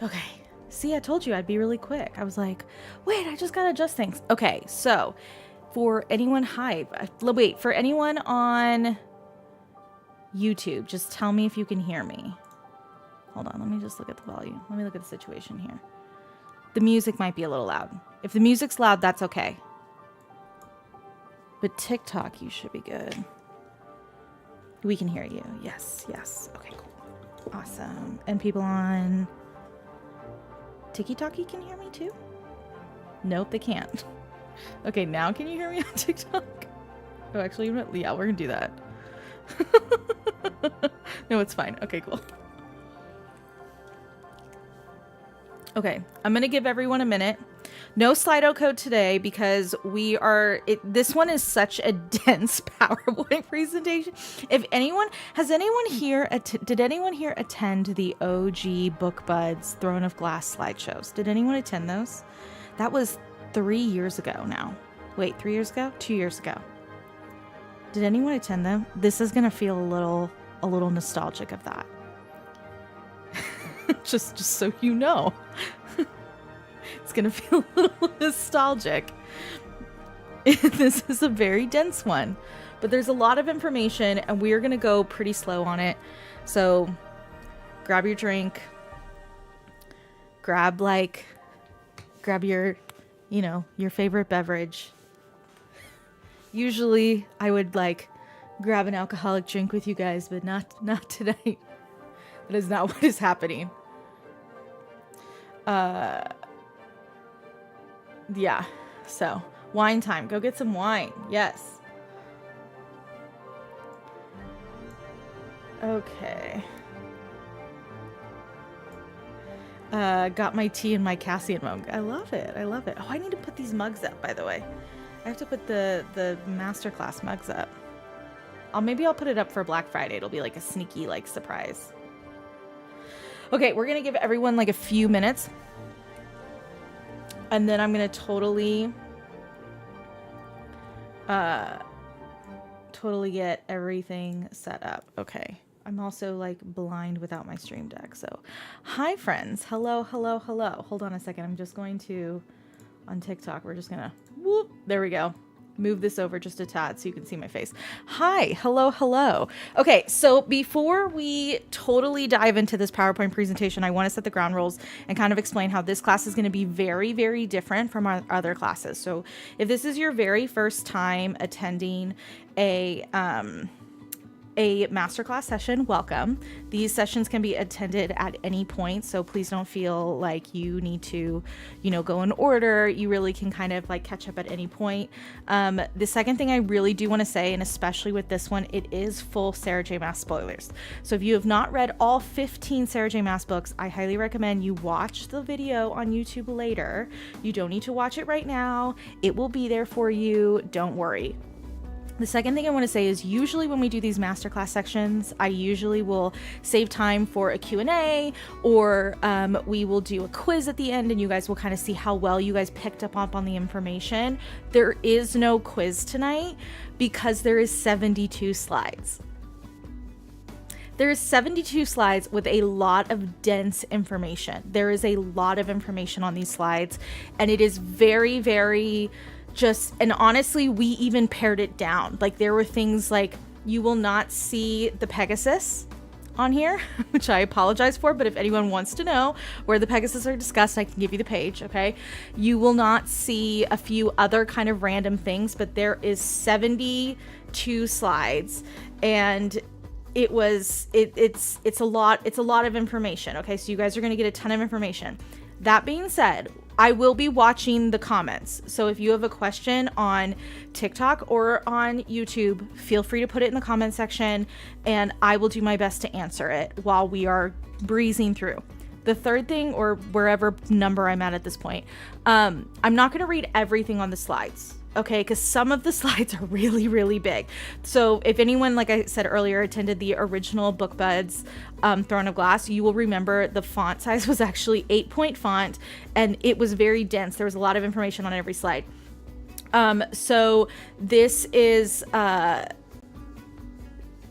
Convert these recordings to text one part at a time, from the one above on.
Okay. See, I told you I'd be really quick. I was like, wait, I just gotta adjust things. Okay, so for anyone for anyone on YouTube, just tell me if you can hear me. Hold on, let me just look at the volume. Let me look at the situation here. The music might be a little loud. If the music's loud, that's okay. But TikTok, you should be good. We can hear you. Yes, yes. Okay, cool. Awesome. And people on TikTok can hear me too? Nope, they can't. Okay, now can you hear me on TikTok? Oh, actually, yeah, we're gonna do that. No, it's fine. Okay, cool. Okay, I'm gonna give everyone a minute. No Slido code today because this one is such a dense PowerPoint presentation. If anyone, did anyone here attend the OG Book Buds Throne of Glass slideshows? Did anyone attend those? That was 3 years ago now. Wait, 3 years ago? 2 years ago. Did anyone attend them? This is gonna feel a little nostalgic of that. just so you know. It's gonna feel a little nostalgic. This is a very dense one, but there's a lot of information and we're gonna go pretty slow on it. So grab your drink, grab your, your favorite beverage. Usually I would grab an alcoholic drink with you guys, but not tonight. That is not what is happening. Yeah, so wine time. Go get some wine. Yes. Okay. Got my tea in my Cassian mug. I love it. I love it. Oh, I need to put these mugs up, by the way. I have to put the Maaster Class mugs up. Maybe I'll put it up for Black Friday. It'll be like a sneaky surprise. Okay, we're gonna give everyone a few minutes. And then I'm going to totally get everything set up. Okay. I'm also blind without my stream deck. So hi friends. Hello, hello, hello. Hold on a second. I'm just going to, on TikTok, we're just going to, whoop, there we go. Move this over just a tad so you can see my face. Hi, hello, hello. Okay, so before we totally dive into this PowerPoint presentation, I want to set the ground rules and kind of explain how this class is going to be very, very different from our other classes. So if this is your very first time attending a masterclass session, welcome. These sessions can be attended at any point, so please don't feel like you need to, go in order. You really can kind of catch up at any point. The second thing I really do want to say, and especially with this one, it is full Sarah J. Maas spoilers. So if you have not read all 15 Sarah J. Maas books, I highly recommend you watch the video on YouTube later. You don't need to watch it right now. It will be there for you. Don't worry. The second thing I want to say is usually when we do these masterclass sections, I usually will save time for a Q&A or we will do a quiz at the end and you guys will kind of see how well you guys picked up on the information. There is no quiz tonight because there is 72 slides. There is 72 slides with a lot of dense information. There is a lot of information on these slides and it is very, very... and honestly, we even pared it down. There were things you will not see the Pegasus on here, which I apologize for, but if anyone wants to know where the Pegasus are discussed, I can give you the page, okay? You will not see a few other kind of random things, but there is 72 slides and it's a lot of information, okay? So you guys are going to get a ton of information. That being said, I will be watching the comments. So if you have a question on TikTok or on YouTube, feel free to put it in the comment section and I will do my best to answer it while we are breezing through. The third thing, or wherever number I'm at this point, I'm not going to read everything on the slides. Okay, because some of the slides are really, really big. So if anyone, like I said earlier, attended the original Book Buds Throne of Glass, you will remember the font size was actually 8-point font and it was very dense. There was a lot of information on every slide. So this is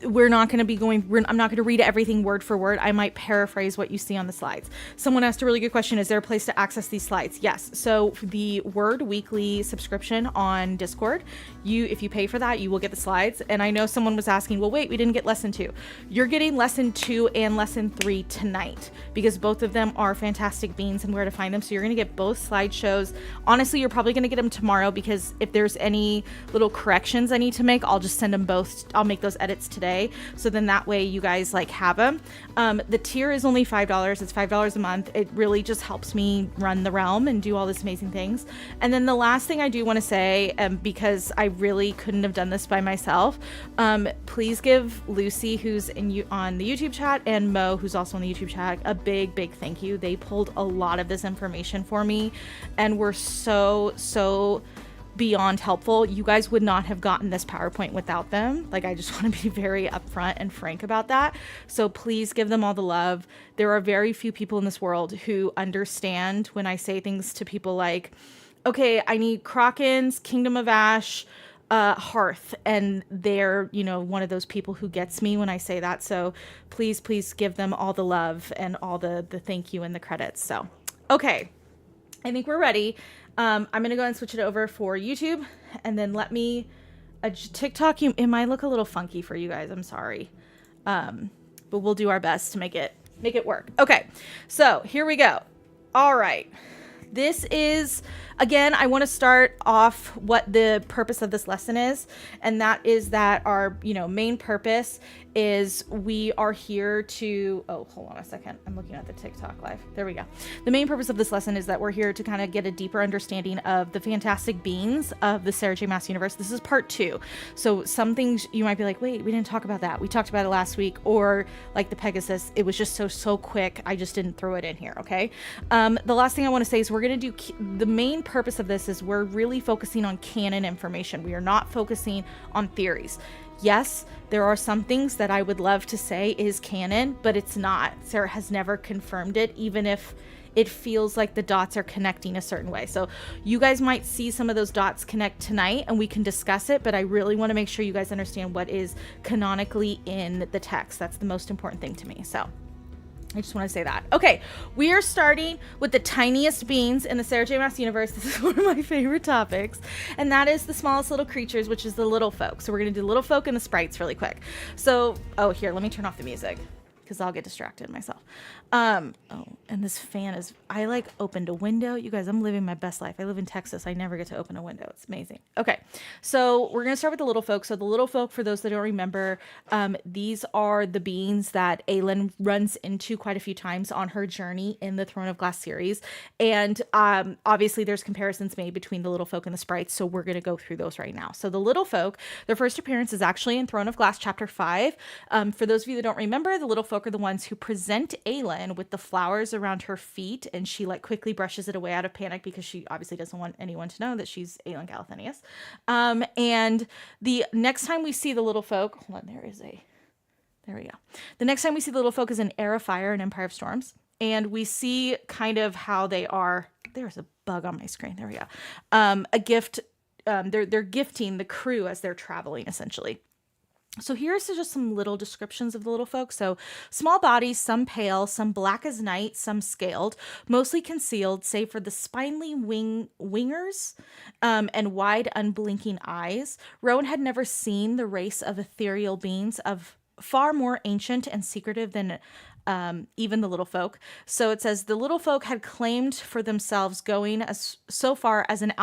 we're not going to be I'm not going to read everything word for word. I might paraphrase what you see on the slides. Someone asked a really good question. Is there a place to access these slides? Yes. So the Word Weekly subscription on Discord, if you pay for that, you will get the slides. And I know someone was asking, well, wait, we didn't get lesson 2. You're getting lesson 2 and lesson 3 tonight, because both of them are fantastic beans and where to find them. So you're going to get both slideshows. Honestly, you're probably going to get them tomorrow, because if there's any little corrections I need to make, I'll just send them both. I'll make those edits today. So then that way you guys like have them. The tier is only $5. It's $5 a month. It really just helps me run the realm and do all these amazing things. And then the last thing I do want to say, because I really couldn't have done this by myself, please give Lucy, who's on the YouTube chat, and Mo, who's also on the YouTube chat, a big thank you. They pulled a lot of this information for me and were so beyond helpful. You guys would not have gotten this PowerPoint without them. Like, I just want to be very upfront and frank about that. So please give them all the love. There are very few people in this world who understand when I say things to people like, okay, I need Crocken's Kingdom of Ash Hearth, and they're, one of those people who gets me when I say that. So please give them all the love and all the thank you and the credits. So, okay, I think we're ready. I'm going to go and switch it over for YouTube, and then let me TikTok. It might look a little funky for you guys. I'm sorry. But we'll do our best to make it work. Okay. So here we go. All right. This is, again, I want to start off what the purpose of this lesson is. And that is that our, main purpose is we are here to, hold on a second. I'm looking at the TikTok live. There we go. The main purpose of this lesson is that we're here to kind of get a deeper understanding of the fantastic beings of the Sarah J. Maas universe. This is part 2. So some things you might be like, wait, we didn't talk about that. We talked about it last week. Or like the Pegasus, it was just so quick. I just didn't throw it in here. Okay. The last thing I want to say is we're going to do, the main purpose of this is we're really focusing on canon information. We are not focusing on theories. Yes, there are some things that I would love to say is canon, but it's not. Sarah has never confirmed it, even if it feels like the dots are connecting a certain way. So you guys might see some of those dots connect tonight and we can discuss it, but I really want to make sure you guys understand what is canonically in the text. That's the most important thing to me. So I just want to say that. Okay, we are starting with the tiniest beings in the Sarah J. Maas universe. This is one of my favorite topics, and that is the smallest little creatures, which is the little folk. So we're going to do little folk and the sprites really quick. So, here, let me turn off the music, because I'll get distracted myself. And this fan is, I opened a window. You guys, I'm living my best life. I live in Texas. I never get to open a window. It's amazing. Okay, so we're going to start with the little folk. So the little folk, for those that don't remember, these are the beings that Aelin runs into quite a few times on her journey in the Throne of Glass series. And obviously there's comparisons made between the little folk and the sprites. So we're going to go through those right now. So the little folk, their first appearance is actually in Throne of Glass chapter 5. For those of you that don't remember, the little folk are the ones who present Aelin with the flowers around her feet, and she quickly brushes it away out of panic because she obviously doesn't want anyone to know that she's Aelin Galathinius. And the next time we see the little folk, hold on, there we go. The next time we see the little folk is in Heir of Fire and Empire of Storms, and we see kind of how they are. There's a bug on my screen. There we go. A gift. They're gifting the crew as they're traveling, essentially. So here's just some little descriptions of the little folk. So small bodies, some pale, some black as night, some scaled, mostly concealed, save for the spiny wingers and wide unblinking eyes. Rowan had never seen the race of ethereal beings of far more ancient and secretive than even the little folk. So it says the little folk had claimed for themselves going so far as to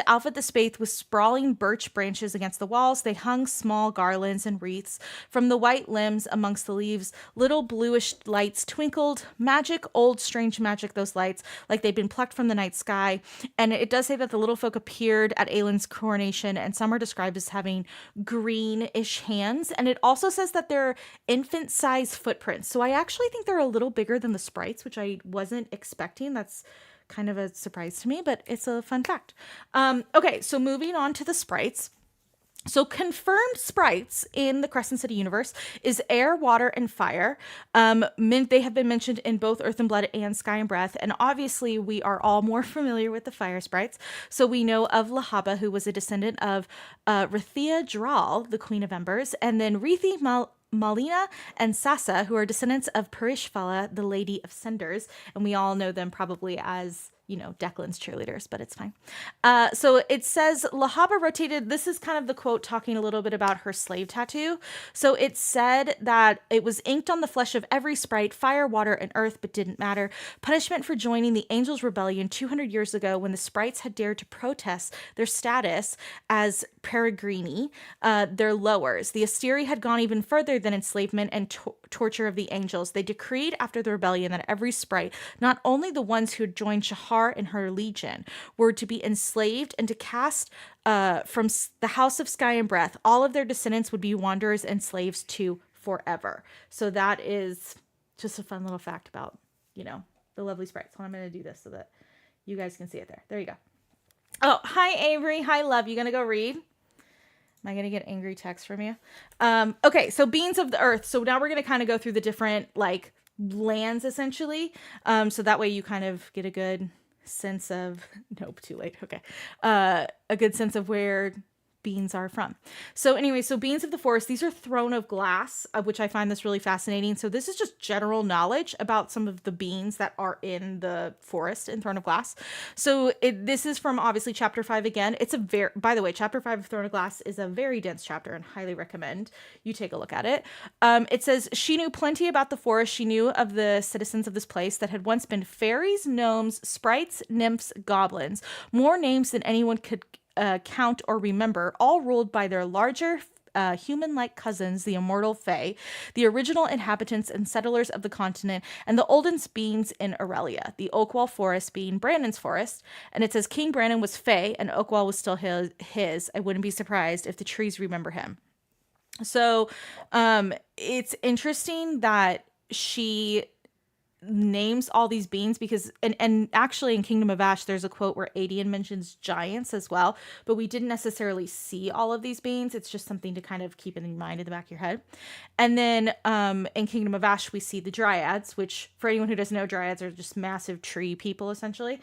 outfit the space with sprawling birch branches against the walls. They hung small garlands and wreaths from the white limbs amongst the leaves. Little bluish lights twinkled. Magic, old strange magic, those lights, like they'd been plucked from the night sky. And it does say that the little folk appeared at Aelin's coronation, and some are described as having greenish hands. And it also says that they're infant-sized footprints. So I actually think they're a little bigger than the sprites, which I wasn't expecting. That's kind of a surprise to me, but it's a fun fact. Okay, so moving on to the sprites. So confirmed sprites in the Crescent City universe is air, water, and fire. They have been mentioned in both Earth and Blood and Sky and Breath. And obviously, we are all more familiar with the fire sprites. So we know of Lahaba, who was a descendant of Rithia Dral, the Queen of Embers, and then Malina and Sasa, who are descendants of Parishfala, the Lady of Cinders. And we all know them probably as, Declan's cheerleaders, but it's fine. So it says Lahaba rotated. This is kind of the quote talking a little bit about her slave tattoo. So it said that it was inked on the flesh of every sprite, fire, water, and earth, but didn't matter. Punishment for joining the Angels' Rebellion 200 years ago when the sprites had dared to protest their status as peregrini, their lowers. The Asteri had gone even further than enslavement and torture of the angels. They decreed after the rebellion that every sprite, not only the ones who had joined Shahar and her legion, were to be enslaved and to cast from the house of Sky and Breath. All of their descendants would be wanderers and slaves to forever. So that is just a fun little fact about, the lovely sprites. Well, I'm going to do this so that you guys can see it there. There you go. Oh, hi, Avery. Hi, love. You going to go read? Am I going to get angry text from you? Okay, so beings of the earth. So now we're going to kind of go through the different, lands, essentially. So that way you kind of get a good sense of... Nope, too late. Okay. A good sense of where beings are from. So anyway, so beings of the forest, these are throne of glass, which I find this really fascinating. So this is just general knowledge about some of the beings that are in the forest in Throne of Glass. So this is from obviously chapter 5 again. It's by the way, chapter 5 of Throne of Glass is a very dense chapter and highly recommend you take a look at it. It says, she knew plenty about the forest. She knew of the citizens of this place that had once been fairies, gnomes, sprites, nymphs, goblins, more names than anyone could count or remember, all ruled by their larger human-like cousins, the immortal Fay, the original inhabitants and settlers of the continent, and the oldest beings in Aurelia, the Oakwall Forest being Brandon's forest. And it says King Brandon was Fay, and Oakwall was still his. I wouldn't be surprised if the trees remember him. So it's interesting that she names all these beings because and actually in Kingdom of Ash there's a quote where Adian mentions giants as well, but we didn't necessarily see all of these beings. It's just something to kind of keep in mind in the back of your head. And then in Kingdom of Ash we see the dryads, which for anyone who doesn't know, dryads are just massive tree people essentially.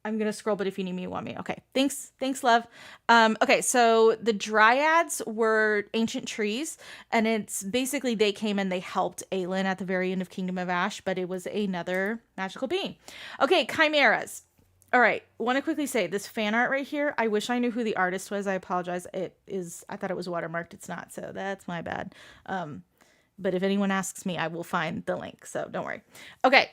I'm going to scroll, but if you need me, you want me. Okay. Thanks, love. Okay, so the dryads were ancient trees, and it's basically they came and they helped Aelin at the very end of Kingdom of Ash, but it was another magical being. Okay, chimeras. All right, want to quickly say this fan art right here. I wish I knew who the artist was. I apologize. I thought it was watermarked. It's not, so that's my bad. But if anyone asks me, I will find the link, so don't worry. Okay.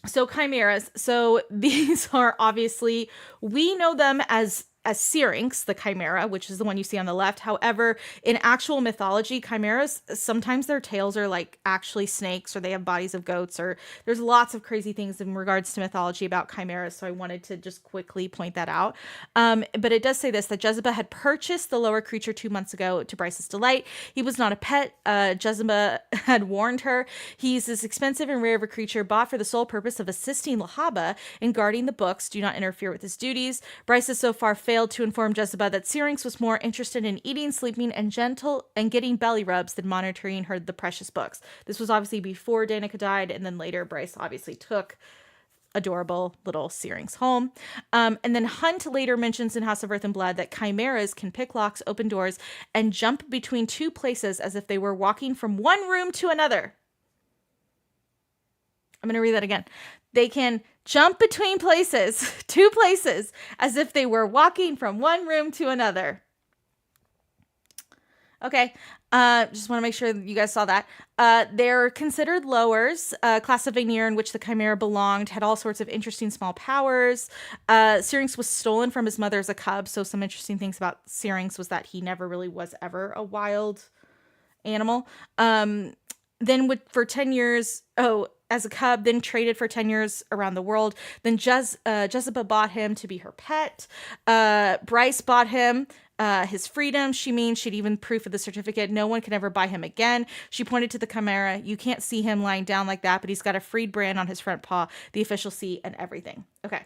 So chimeras. So these are obviously, we know them as Syrinx, the chimera, which is the one you see on the left. However, in actual mythology, chimeras, sometimes their tails are actually snakes, or they have bodies of goats, or there's lots of crazy things in regards to mythology about chimeras. So I wanted to just quickly point that out. But it does say this, that Jezebel had purchased the lower creature 2 months ago to Bryce's delight. He was not a pet. Jezebel had warned her. He's this expensive and rare of a creature bought for the sole purpose of assisting Lahaba in guarding the books. Do not interfere with his duties. Bryce has so far failed to inform Jezebel that Syrinx was more interested in eating, sleeping, and getting belly rubs than monitoring the precious books. This was obviously before Danica died, and then later Bryce obviously took adorable little Syrinx home. And then Hunt later mentions in House of Earth and Blood that chimeras can pick locks, open doors, and jump between two places as if they were walking from one room to another. I'm going to read that again. They can jump between places, two places, as if they were walking from one room to another. Okay, just want to make sure you guys saw that. They're considered lowers. Class of Vanir in which the chimera belonged had all sorts of interesting small powers. Syrinx was stolen from his mother as a cub, so some interesting things about Syrinx was that he never really was ever a wild animal. Then for 10 years, as a cub, then traded for 10 years around the world. Then Jezebel bought him to be her pet. Bryce bought him his freedom. She'd even proof of the certificate. No one can ever buy him again. She pointed to the chimera. You can't see him lying down like that, but he's got a freed brand on his front paw, the official seat, and everything. Okay.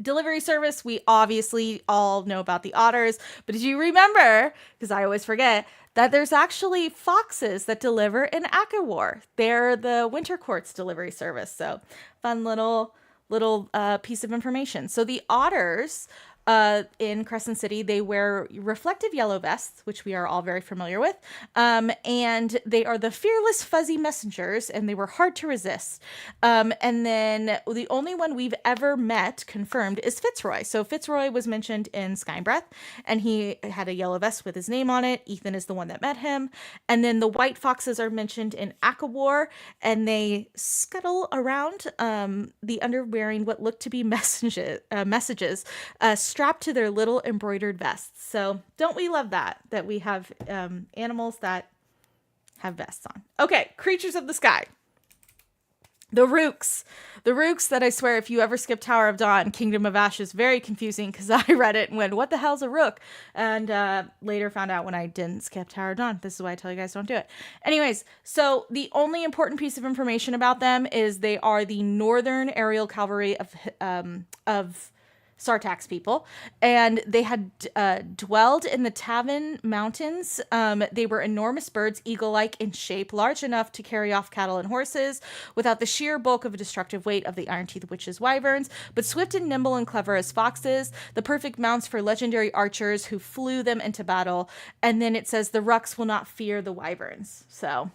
Delivery service, we obviously all know about the otters, but did you remember, because I always forget, that there's actually foxes that deliver in Akawar? They're the Winter Court's delivery service. So fun little piece of information. So the otters in Crescent City, they wear reflective yellow vests, which we are all very familiar with. And they are the fearless fuzzy messengers, and they were hard to resist. And then the only one we've ever met confirmed is Fitzroy. So Fitzroy was mentioned in Skybreath, and he had a yellow vest with his name on it. Ethan is the one that met him. And then the white foxes are mentioned in Akawar, and they scuttle around the under wearing what look to be messages strapped to their little embroidered vests. So don't we love that we have animals that have vests on. Okay, creatures of the sky. The Rooks that I swear, if you ever skip Tower of Dawn, Kingdom of Ash is very confusing, because I read it and went, what the hell's a Rook? And later found out when I didn't skip Tower of Dawn. This is why I tell you guys don't do it. Anyways, so the only important piece of information about them is they are the northern aerial cavalry of Sartax people, and they had dwelled in the Tavin Mountains. They were enormous birds, eagle-like in shape, large enough to carry off cattle and horses without the sheer bulk of a destructive weight of the Iron-Teeth Witches' wyverns, but swift and nimble and clever as foxes, the perfect mounts for legendary archers who flew them into battle. And then it says the Ruks will not fear the wyverns. So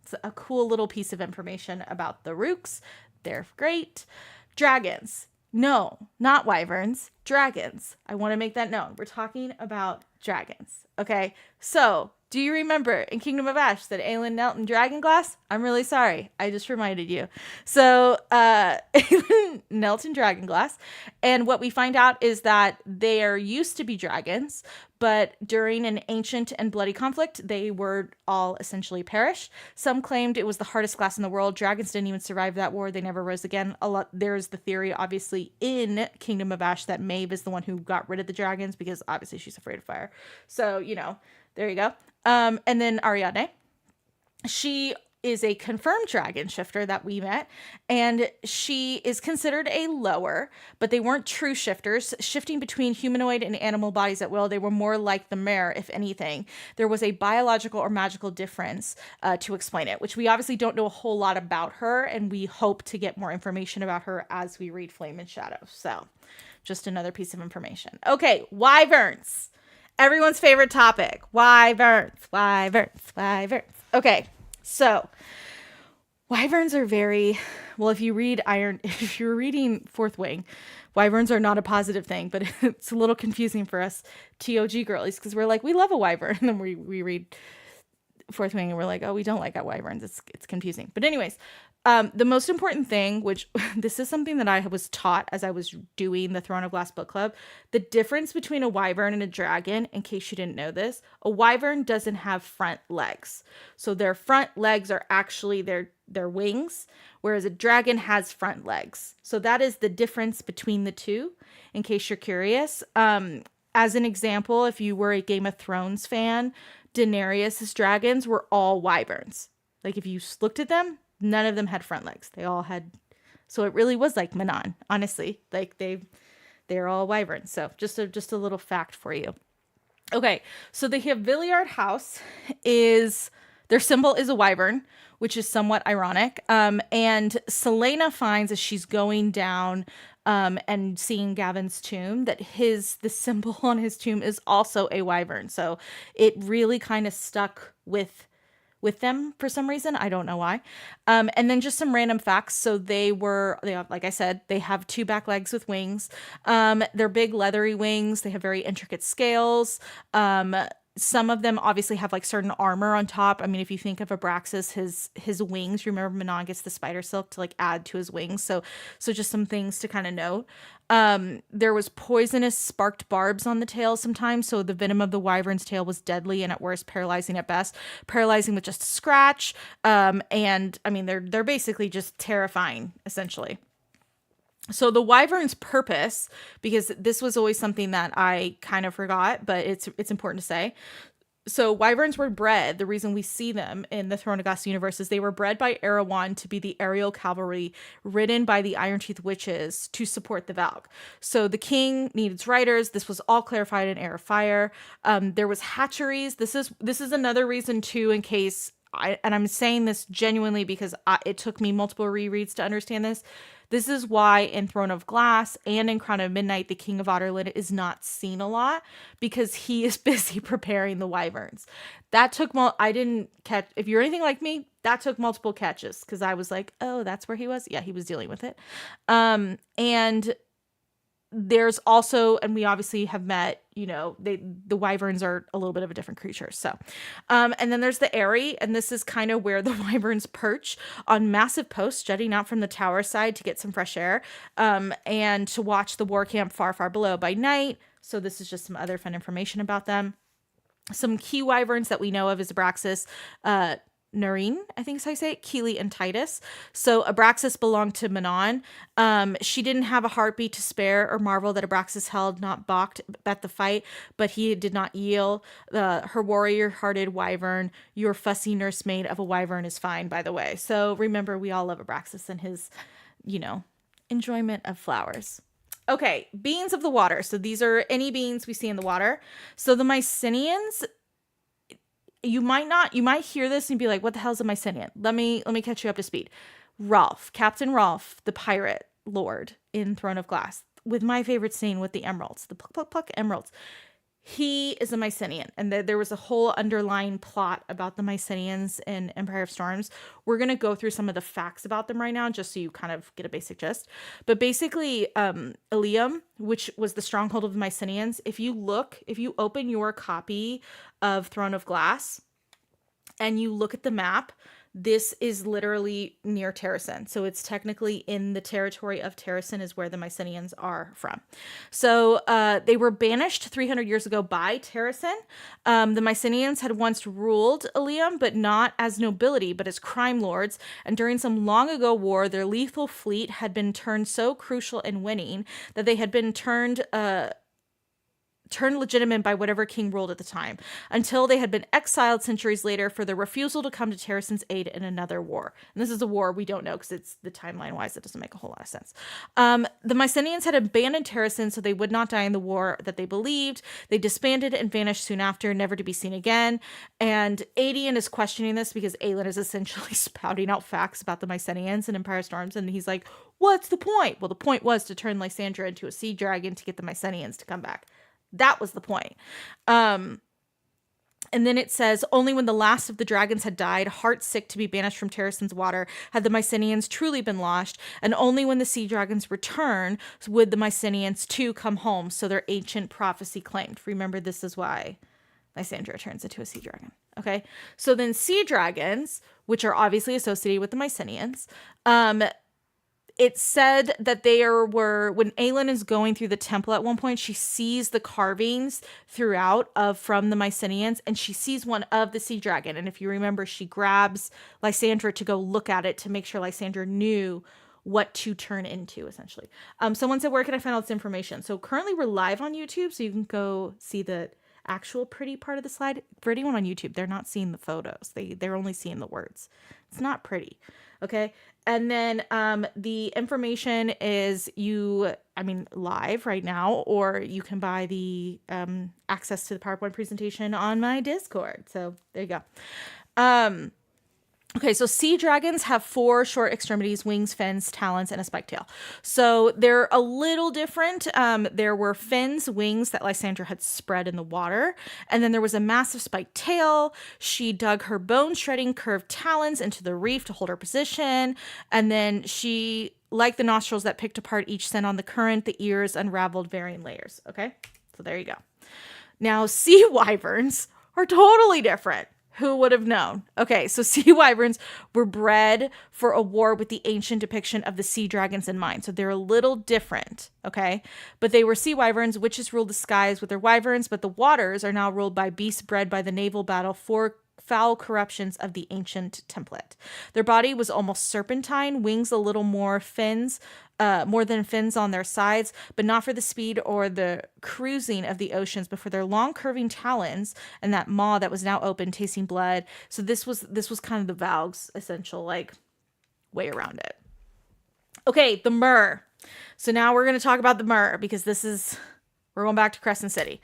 it's a cool little piece of information about the Rooks. They're great. Dragons. No, not wyverns, dragons. I want to make that known. We're talking about dragons. Okay, so do you remember in Kingdom of Ash that Aelin knelt in Dragonglass? I'm really sorry. I just reminded you. So Aelin knelt in Dragonglass, and what we find out is that there used to be dragons, but during an ancient and bloody conflict, they were all essentially perished. Some claimed it was the hardest class in the world. Dragons didn't even survive that war. They never rose again. There's the theory, obviously, in Kingdom of Ash that Maeve is the one who got rid of the dragons, because obviously she's afraid of fire. So, there you go. And then Ariadne. She is a confirmed dragon shifter that we met, and she is considered a lower, but they weren't true shifters, shifting between humanoid and animal bodies at will. They were more like the mare, if anything. There was a biological or magical difference to explain it, which we obviously don't know a whole lot about her, and we hope to get more information about her as we read Flame and Shadow. So just another piece of information. Okay, wyverns. Everyone's favorite topic. Wyverns. Okay. So, wyverns are very, well, if you're reading Fourth Wing, wyverns are not a positive thing, but it's a little confusing for us TOG girlies, because we're like, we love a wyvern, and then we read Fourth Wing and we're like, oh, we don't like wyverns. It's confusing. But anyways, the most important thing, which this is something that I was taught as I was doing the Throne of Glass book club, the difference between a wyvern and a dragon, in case you didn't know this, a wyvern doesn't have front legs. So their front legs are actually their wings, whereas a dragon has front legs. So that is the difference between the two, in case you're curious. As an example, if you were a Game of Thrones fan, Daenerys' dragons were all wyverns. Like, if you looked at them, none of them had front legs. They all had, so it really was like Manon, honestly. Like, they're all wyverns. So just a little fact for you. Okay, so the Haviliard house their symbol is a wyvern, which is somewhat ironic. And Selena finds, as she's going down and seeing Gavin's tomb, that the symbol on his tomb is also a wyvern. So it really kind of stuck with them for some reason. I don't know why. And then just some random facts. So like I said, they have 2 back legs with wings. They're big leathery wings. They have very intricate scales. Some of them obviously have like certain armor on top. I mean, if you think of Abraxas, his wings, you remember Manon gets the spider silk to like add to his wings. So just some things to kind of note. There was poisonous sparked barbs on the tail sometimes. So the venom of the wyvern's tail was deadly and at worst paralyzing at best, paralyzing with just a scratch. And I mean, they're basically just terrifying, essentially. So the wyvern's purpose, because this was always something that I kind of forgot, but it's important to say. So wyverns were bred. The reason we see them in the Throne of Glass universe is they were bred by Erewhon to be the aerial cavalry ridden by the Iron Teeth witches to support the Valg. So the king needed riders. This was all clarified in Heir of Fire. There was hatcheries. This is another reason too, in case I'm saying this genuinely because it took me multiple rereads to understand this. This is why in Throne of Glass and in Crown of Midnight, the King of Otterlin is not seen a lot because he is busy preparing the wyverns. That took I didn't catch, if you're anything like me, that took multiple catches because I was like, oh, that's where he was. Yeah, he was dealing with it. And there's also, and we obviously have met, the wyverns are a little bit of a different creature. So, and then there's the Eyrie, and this is kind of where the wyverns perch on massive posts jutting out from the tower side to get some fresh air, and to watch the war camp far, far below by night. So this is just some other fun information about them. Some key wyverns that we know of is Abraxas, Narine, I think is how you say it, Keely, and Titus. So Abraxas belonged to Manon. She didn't have a heartbeat to spare or marvel that Abraxas held not balked at the fight, but he did not yield. Her warrior-hearted wyvern, your fussy nursemaid of a wyvern is fine, by the way. So remember, we all love Abraxas and his, enjoyment of flowers. Okay, beings of the water. So these are any beings we see in the water. So the Mycenians, you might hear this and be like, what the hell is a Mycenian? Let me catch you up to speed. Rolf, Captain Rolf, the pirate lord in Throne of Glass, with my favorite scene with the emeralds, the pluck, pluck, pluck emeralds. He is a Mycenian, and there was a whole underlying plot about the Mycenians in Empire of Storms. We're going to go through some of the facts about them right now, just so you kind of get a basic gist. But basically, Ilium, which was the stronghold of the Mycenians, if you open your copy of Throne of Glass and you look at the map, this is literally near Terrasen. So it's technically in the territory of Terrasen is where the Mycenians are from. So they were banished 300 years ago by Terrasen. The Mycenians had once ruled Ilium, but not as nobility, but as crime lords. And during some long ago war, their lethal fleet had been turned so crucial in winning that they had been turned legitimate by whatever king ruled at the time, until they had been exiled centuries later for their refusal to come to Terrasen's aid in another war. And this is a war we don't know because it's the timeline-wise, it doesn't make a whole lot of sense. The Mycenians had abandoned Terrasen so they would not die in the war that they believed. They disbanded and vanished soon after, never to be seen again. And Adian is questioning this because Aelin is essentially spouting out facts about the Mycenians in Empire Storms, and he's like, what's the point? Well, the point was to turn Lysandra into a sea dragon to get the Mycenians to come back. That was the point. And then it says, only when the last of the dragons had died, heart sick to be banished from Terrasen's water, had the Mycenians truly been lost, and only when the sea dragons return would the Mycenians too come home, so their ancient prophecy claimed. Remember, this is why Lysandra turns into a sea dragon. Okay, so then sea dragons, which are obviously associated with the Mycenians, it said that when Aelin is going through the temple at one point, she sees the carvings throughout from the Mycenians, and she sees one of the sea dragon. And if you remember, she grabs Lysandra to go look at it to make sure Lysandra knew what to turn into, essentially. Someone said, where can I find all this information? So currently we're live on YouTube, so you can go see the actual pretty part of the slide. For anyone on YouTube, they're not seeing the photos. They're only seeing the words. It's not pretty. Okay. And then the information is live right now, or you can buy the access to the PowerPoint presentation on my Discord. So there you go. Okay, so sea dragons have 4 short extremities, wings, fins, talons, and a spiked tail. So they're a little different. There were fins, wings that Lysandra had spread in the water. And then there was a massive spiked tail. She dug her bone-shredding curved talons into the reef to hold her position. And then she, like the nostrils that picked apart each scent on the current, the ears unraveled varying layers. Okay, so there you go. Now, sea wyverns are totally different. Who would have known? Okay, so sea wyverns were bred for a war with the ancient depiction of the sea dragons in mind. So they're a little different, okay? But they were sea wyverns. Witches ruled the skies with their wyverns, but the waters are now ruled by beasts bred by the naval battle for foul corruptions of the ancient template. Their body was almost serpentine, wings a little more fins, more than fins on their sides, but not for the speed or the cruising of the oceans, but for their long curving talons and that maw that was now open, tasting blood. So this was kind of the Valg's essential like way around it. Okay, the Mer. So now we're going to talk about the Mer because we're going back to Crescent City.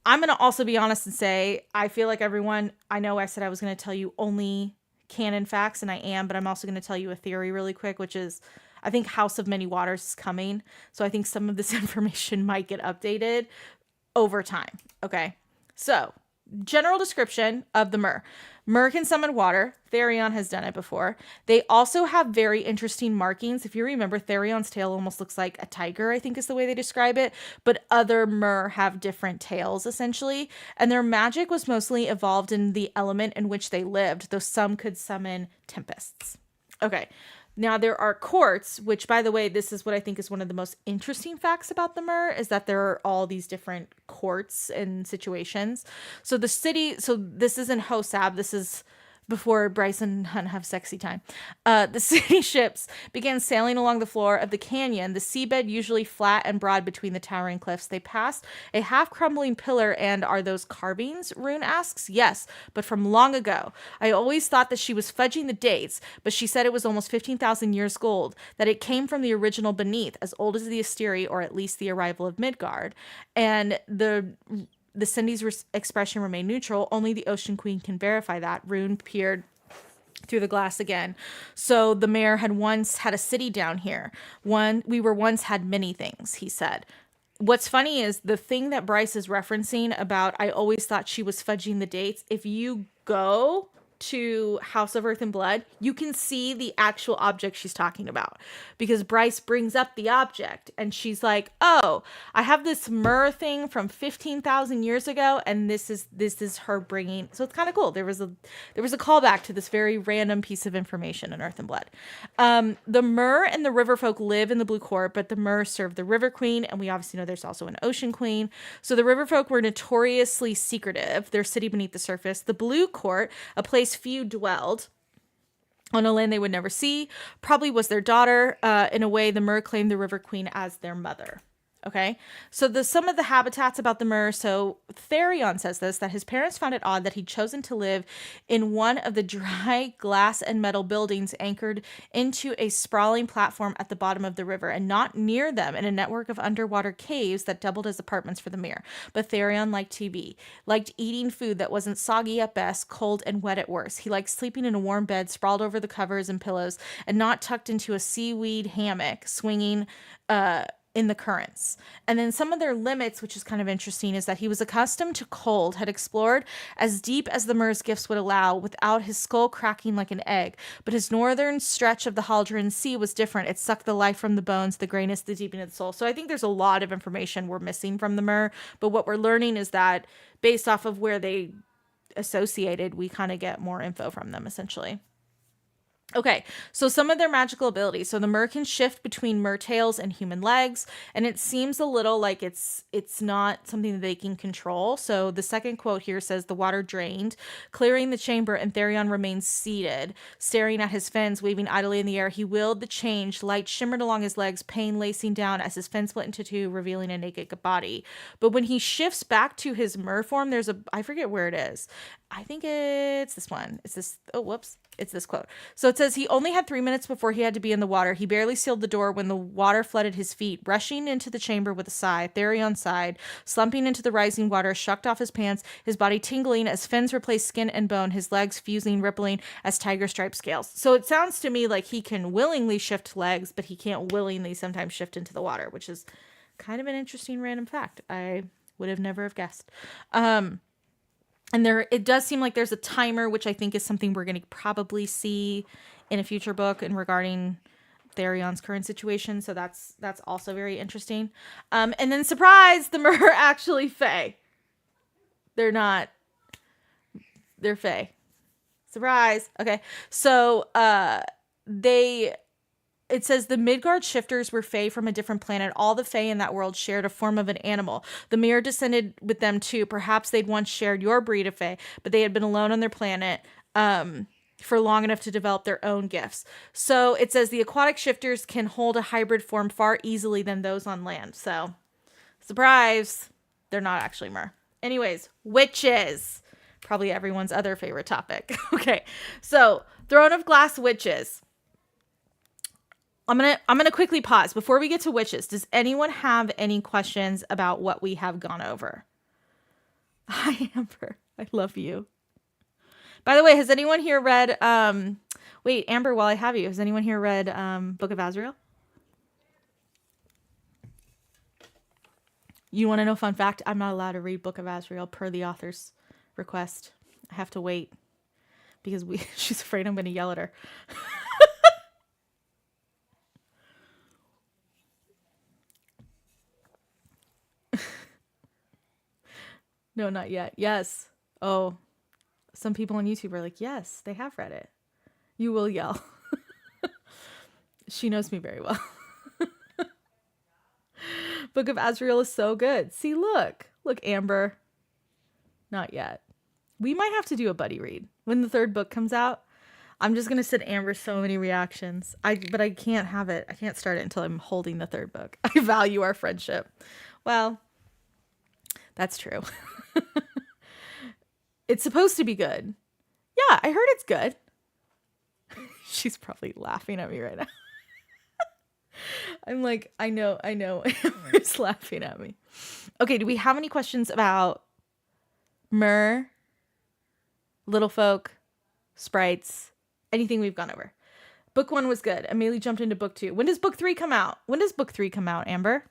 I'm going to also be honest and say, I feel like everyone, I know I said I was going to tell you only canon facts, and I am, but I'm also going to tell you a theory really quick, which is I think House of Many Waters is coming. So I think some of this information might get updated over time. Okay. So general description of the Mer. Mer can summon water. Therion has done it before. They also have very interesting markings. If you remember, Therion's tail almost looks like a tiger, I think is the way they describe it. But other Mer have different tails, essentially. And their magic was mostly evolved in the element in which they lived, though some could summon tempests. Okay. Now, there are courts, which, by the way, this is what I think is one of the most interesting facts about the Mer, is that there are all these different courts and situations. So the city, so this isn't Hosab, this is before Bryce and Hunt have sexy time. The city ships began sailing along the floor of the canyon, the seabed usually flat and broad between the towering cliffs. They passed a half-crumbling pillar, and are those carvings? Rune asks. Yes, but from long ago. I always thought that she was fudging the dates, but she said it was almost 15,000 years old, that it came from the original beneath, as old as the Asteri, or at least the arrival of Midgard. And the Cindy's expression remained neutral. Only the Ocean Queen can verify that. Rune peered through the glass again. So the mayor had once had a city down here. We were once had many things, he said. What's funny is the thing that Bryce is referencing about, I always thought she was fudging the dates. If you go to House of Earth and Blood, you can see the actual object she's talking about, because Bryce brings up the object and she's like, oh, I have this Mer thing from 15,000 years ago, and this is her bringing. So it's kind of cool. There was a callback to this very random piece of information in Earth and Blood. The Mer and the River Folk live in the Blue Court, but the Mer serve the River Queen, and we obviously know there's also an Ocean Queen. So the River Folk were notoriously secretive, their city beneath the surface. The Blue Court, a place few dwelled on a land they would never see, probably was their daughter. In a way, the Mer claimed the River Queen as their mother. Okay, so some of the habitats about the Mer. So Therion says this, that his parents found it odd that he'd chosen to live in one of the dry glass and metal buildings anchored into a sprawling platform at the bottom of the river, and not near them in a network of underwater caves that doubled as apartments for the Mer. But Therion liked TV, liked eating food that wasn't soggy at best, cold and wet at worst. He liked sleeping in a warm bed, sprawled over the covers and pillows, and not tucked into a seaweed hammock, swinging in the currents. And then some of their limits, which is kind of interesting, is that he was accustomed to cold, had explored as deep as the Mer's gifts would allow without his skull cracking like an egg. But his northern stretch of the Haldron Sea was different. It sucked the life from the bones, the grayness, the deepening of the soul. So I think there's a lot of information we're missing from the Mer, but what we're learning is that based off of where they associated, we kind of get more info from them, essentially. Okay, so some of their magical abilities. So the Mer can shift between Mer tails and human legs, and it seems a little like it's not something that they can control. So the second quote here says, the water drained, clearing the chamber, and Therion remained seated, staring at his fins, waving idly in the air. He willed the change, light shimmered along his legs, pain lacing down as his fin split into two, revealing a naked body. But when he shifts back to his Mer form, there's I forget where it is. I think it's this one. It's this, oh, whoops. It's this quote. So it says, he only had 3 minutes before he had to be in the water. He barely sealed the door when the water flooded his feet. Rushing into the chamber with a sigh, Therion sighed, slumping into the rising water, shucked off his pants, his body tingling as fins replaced skin and bone, his legs fusing, rippling as tiger stripe scales. So it sounds to me like he can willingly shift legs, but he can't willingly sometimes shift into the water, which is kind of an interesting random fact. I would have never have guessed. And it does seem like there's a timer, which I think is something we're going to probably see in a future book and regarding Therion's current situation. So that's also very interesting. And then surprise, the Mer actually Fay. They're not. They're Fay. Surprise. Okay. So they it says the Midgard shifters were Fey from a different planet. All the Fey in that world shared a form of an animal. The mirror descended with them too. Perhaps they'd once shared your breed of Fey, but they had been alone on their planet for long enough to develop their own gifts. So it says the aquatic shifters can hold a hybrid form far easily than those on land. So, surprise, they're not actually Mer. Anyways, witches. Probably everyone's other favorite topic. Okay, so Throne of Glass witches. I'm gonna quickly pause before we get to witches. Does anyone have any questions about what we have gone over? Hi, Amber. I love you. By the way, has anyone here read wait, Amber, while I have you, has anyone here read Book of Azrael? You want to know a fun fact? I'm not allowed to read Book of Azrael per the author's request. I have to wait because she's afraid I'm going to yell at her. No, not yet. Yes. Oh, some people on YouTube are like, yes, they have read it. You will yell. She knows me very well. Book of Azrael is so good. See, look, Amber. Not yet. We might have to do a buddy read when the third book comes out. I'm just going to send Amber so many reactions. But I can't have it. I can't start it until I'm holding the third book. I value our friendship. Well, that's true. It's supposed to be good. Yeah, I heard it's good. She's probably laughing at me right now. I'm like, I know. Amber's laughing at me. Okay, do we have any questions about Mer, Little Folk, Sprites, anything we've gone over? Book 1 was good. Immediately jumped into book 2. When does book 3 come out? Amber?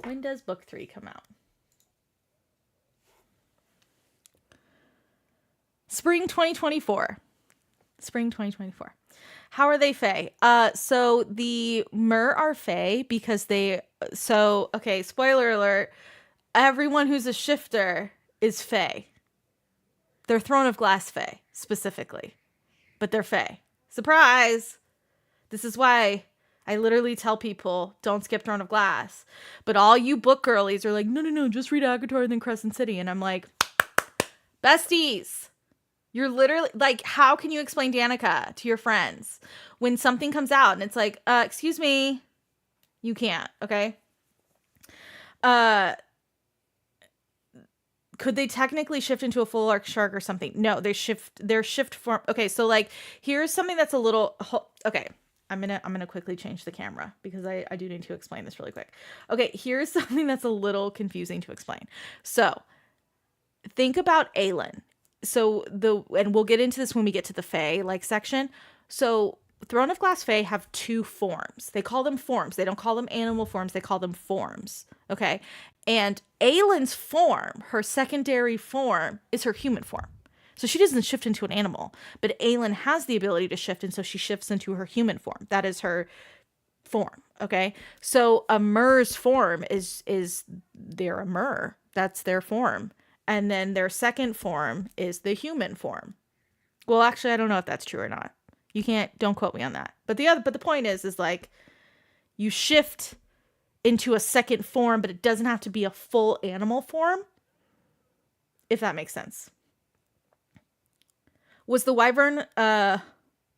When does book 3 come out? Spring 2024. How are they Fey? So the Mer are Fey because okay, spoiler alert. Everyone who's a shifter is Fey. They're Throne of Glass Fay, specifically. But they're Fey. Surprise! This is why I literally tell people, don't skip Throne of Glass. But all you book girlies are like, no, just read Acatar and then Crescent City. And I'm like, besties! You're literally, like, how can you explain Danica to your friends when something comes out and it's like, excuse me, you can't, okay? Could they technically shift into a full arc shark or something? No, their shift form. Okay, so, like, here's something that's a little, okay, I'm gonna quickly change the camera because I do need to explain this really quick. Okay, here's something that's a little confusing to explain. So, think about Ilin. So and we'll get into this when we get to the Fae like section. So Throne of Glass Fae have 2 forms. They call them forms. They don't call them animal forms. They call them forms. Okay. And Aylin's form, her secondary form, is her human form. So she doesn't shift into an animal, but Aylin has the ability to shift, and so she shifts into her human form. That is her form. Okay. So a Mer's form is they're a Mer. That's their form. And then their second form is the human form. Well, actually, I don't know if that's true or not. Don't quote me on that. But the point is like, you shift into a second form, but it doesn't have to be a full animal form. If that makes sense. Was the wyvern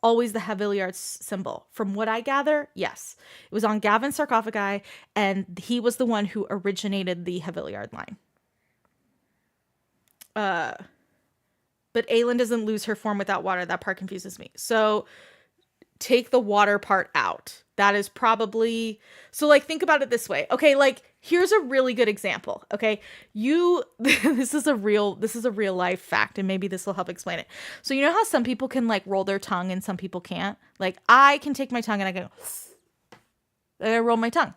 always the Haviliard's symbol? From what I gather, yes. It was on Gavin's sarcophagi, and he was the one who originated the Haviliard line. But Aylin doesn't lose her form without water. That part confuses me. So take the water part out. That is probably, so like, think about it this way. Okay. Like, here's a really good example. Okay. This is a real life fact, and maybe this will help explain it. So you know how some people can like roll their tongue and some people can't? Like, I can take my tongue and I go, I roll my tongue.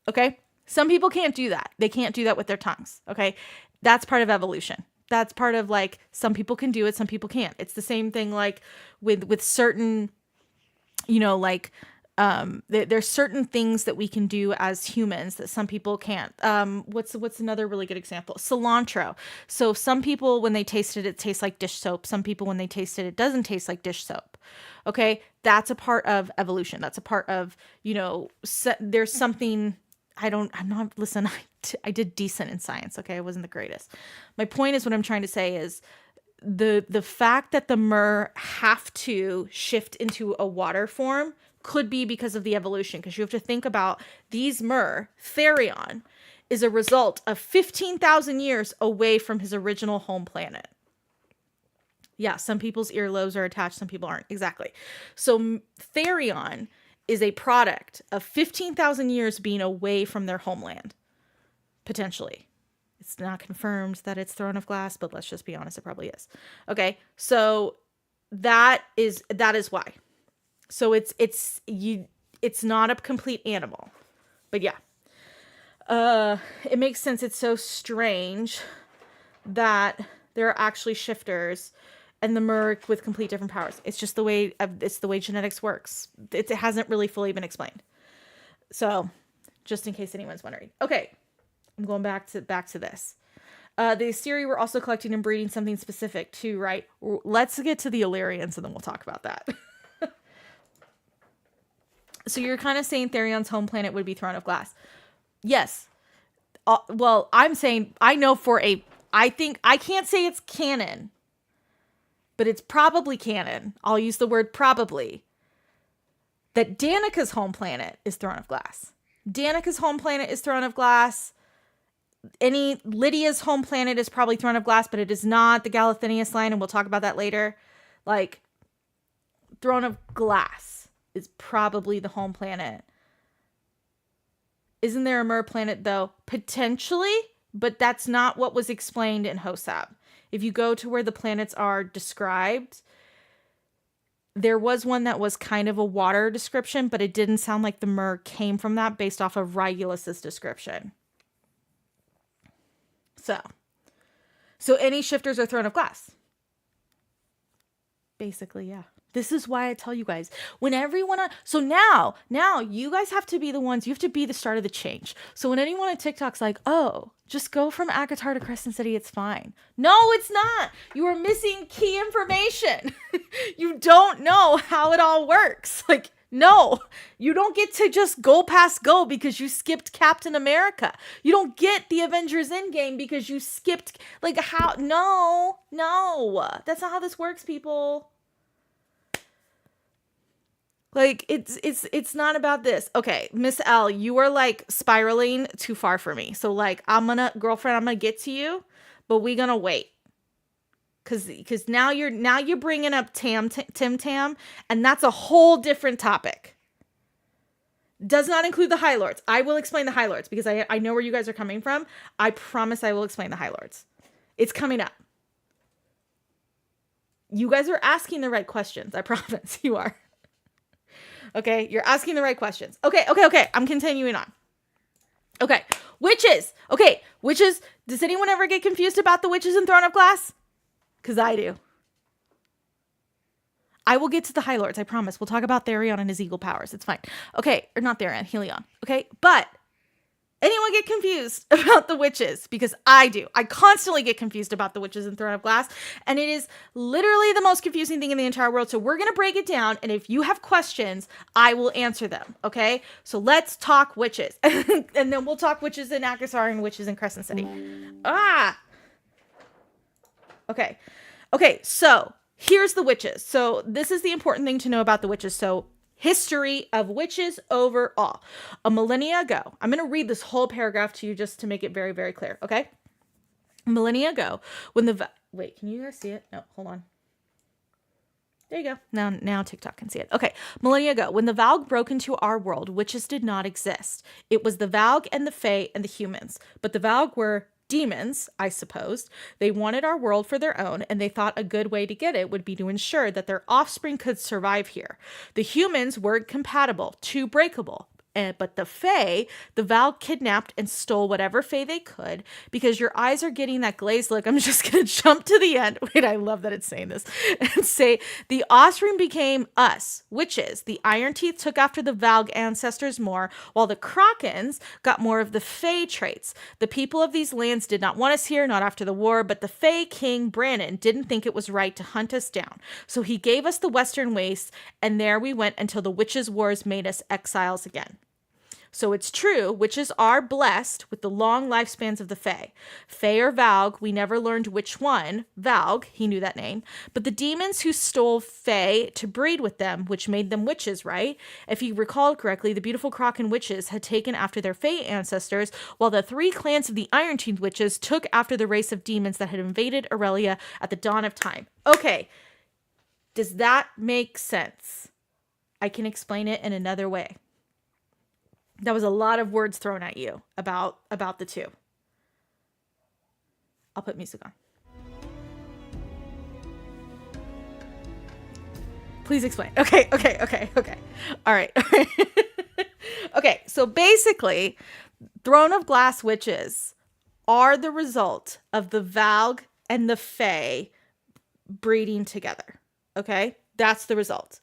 Okay. Some people can't do that. They can't do that with their tongues. Okay. That's part of evolution. That's part of like, some people can do it, some people can't. It's the same thing like with certain, like There's certain things that we can do as humans that some people can't. What's another really good example? Cilantro. So some people, when they taste it, it tastes like dish soap. Some people, when they taste it, it doesn't taste like dish soap. Okay. That's a part of evolution. That's a part of, there's something listen, I did decent in science. Okay. I wasn't the greatest. My point is, what I'm trying to say is the fact that the mer have to shift into a water form could be because of the evolution, because you have to think about these mer. Therion is a result of 15,000 years away from his original home planet. Yeah, some people's earlobes are attached, some people aren't. Exactly. So Therion is a product of 15,000 years being away from their homeland, potentially. It's not confirmed that it's Throne of Glass, but let's just be honest, it probably is. Okay, so that is why. So it's not a complete animal. But yeah. It makes sense. It's so strange that there are actually shifters and the mer with complete different powers. It's just the way genetics works. It hasn't really fully been explained. So, just in case anyone's wondering. Okay. I'm going back to this. The Asteri were also collecting and breeding something specific too, right? Let's get to the Illyrians and then we'll talk about that. So you're kind of saying Therion's home planet would be Throne of Glass. Yes. Well, I'm saying, I can't say it's canon, but it's probably canon. I'll use the word probably. That Danica's home planet is Throne of Glass. Danica's home planet is Throne of Glass. Lydia's home planet is probably Throne of Glass, but it is not the Galathinius line, and we'll talk about that later. Like, Throne of Glass is probably the home planet. Isn't there a mer planet, though? Potentially, but that's not what was explained in Hosab. If you go to where the planets are described, there was one that was kind of a water description, but it didn't sound like the mer came from that based off of Regulus's description. So any shifters are Throne of Glass. Basically, yeah. This is why I tell you guys, when everyone, so now you guys have to be the ones, you have to be the start of the change. So when anyone on TikTok's like, oh, just go from Acatar to Crescent City, it's fine. No, it's not. You are missing key information. You don't know how it all works. Like, no, you don't get to just go past go because you skipped Captain America. You don't get the Avengers Endgame because you skipped, like, how, no, that's not how this works, people. Like, it's not about this. Okay, Miss L, you are like spiraling too far for me. So like, I'm gonna get to you, but we gonna wait. Cause now you're bringing up Tim Tam, and that's a whole different topic. Does not include the High Lords. I will explain the High Lords because I know where you guys are coming from. I promise I will explain the High Lords. It's coming up. You guys are asking the right questions. I promise you are. Okay, you're asking the right questions. Okay. I'm continuing on. Okay, witches. Okay, witches. Does anyone ever get confused about the witches in Throne of Glass? Because I do. I will get to the High Lords, I promise. We'll talk about Therion and his eagle powers. It's fine. Okay, or not Therion, Helion. Okay, but anyone get confused about the witches? Because I do. I constantly get confused about the witches in Throne of Glass. And it is literally the most confusing thing in the entire world. So we're going to break it down. And if you have questions, I will answer them. Okay? So let's talk witches. And then we'll talk witches in Acatar and witches in Crescent City. Okay, so here's the witches. So this is the important thing to know about the witches. So history of witches overall. A millennia ago, I'm going to read this whole paragraph to you just to make it very, very clear, okay? Millennia ago, when wait, can you guys see it? No, hold on. There you go. Now TikTok can see it. Okay, millennia ago, when the Valg broke into our world, witches did not exist. It was the Valg and the Fay and the humans. But the Valg were demons, I supposed. They wanted our world for their own, and they thought a good way to get it would be to ensure that their offspring could survive here. The humans weren't compatible, too breakable, but the Fay, the Valg kidnapped and stole whatever Fay they could. Because your eyes are getting that glazed look, I'm just going to jump to the end. Wait, I love that it's saying this. And say, the offspring became us, witches. The Iron Teeth took after the Valg ancestors more, while the Crockens got more of the Fay traits. The people of these lands did not want us here, not after the war, but the Fay king, Brannon, didn't think it was right to hunt us down. So he gave us the Western Waste, and there we went until the witches' wars made us exiles again. So it's true, witches are blessed with the long lifespans of the Fay. Fay or Valg, we never learned which one. Valg, he knew that name. But the demons who stole Fay to breed with them, which made them witches, right? If you recall correctly, the beautiful Crocken witches had taken after their Fay ancestors, while the 3 clans of the Iron Teeth witches took after the race of demons that had invaded Aurelia at the dawn of time. Okay, does that make sense? I can explain it in another way. That was a lot of words thrown at you about the two. I'll put music on. Please explain. Okay. All right. Okay, so basically, Throne of Glass witches are the result of the Valg and the Fay breeding together. Okay? That's the result.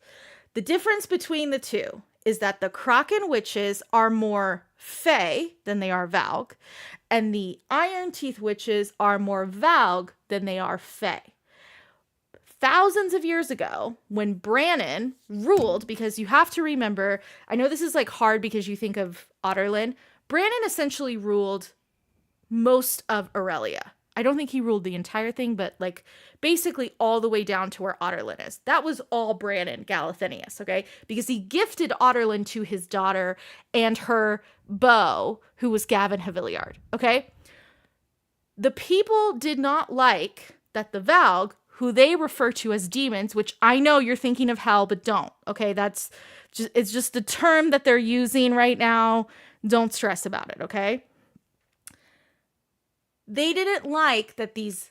The difference between the two is that the Crocken witches are more Fay than they are Valg, and the Iron Teeth witches are more Valg than they are Fay. Thousands of years ago, when Brannon ruled, because you have to remember, I know this is like hard because you think of Otterlin, Brannon essentially ruled most of Aurelia. I don't think he ruled the entire thing, but like basically all the way down to where Otterlin is. That was all Brannon Galathinius, okay? Because he gifted Otterlin to his daughter and her beau, who was Gavin Haviliard, okay? The people did not like that the Valg, who they refer to as demons, which I know you're thinking of hell, but don't, okay? It's just the term that they're using right now. Don't stress about it, okay? They didn't like that these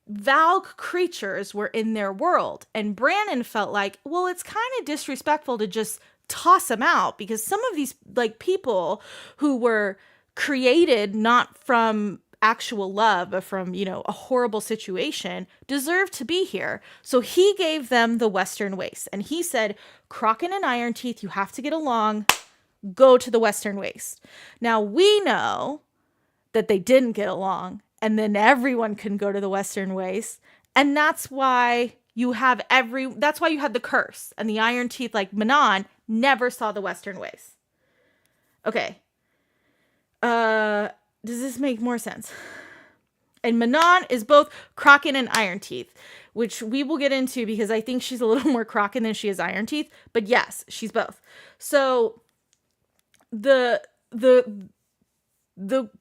Valg creatures were in their world. And Brannon felt like, well, it's kind of disrespectful to just toss them out because some of these like people who were created not from actual love, but from, you know, a horrible situation deserve to be here. So he gave them the Western Waste. And he said, Crocken and Iron Teeth, you have to get along. Go to the Western Waste. Now we know that they didn't get along, and then everyone can go to the Western Waste, and that's why you have the curse, and the Iron Teeth, like Manon, never saw the Western Waste. Okay. Does this make more sense? And Manon is both Crocken and Iron Teeth, which we will get into because I think she's a little more Crocken than she is Iron Teeth, but yes, she's both. So the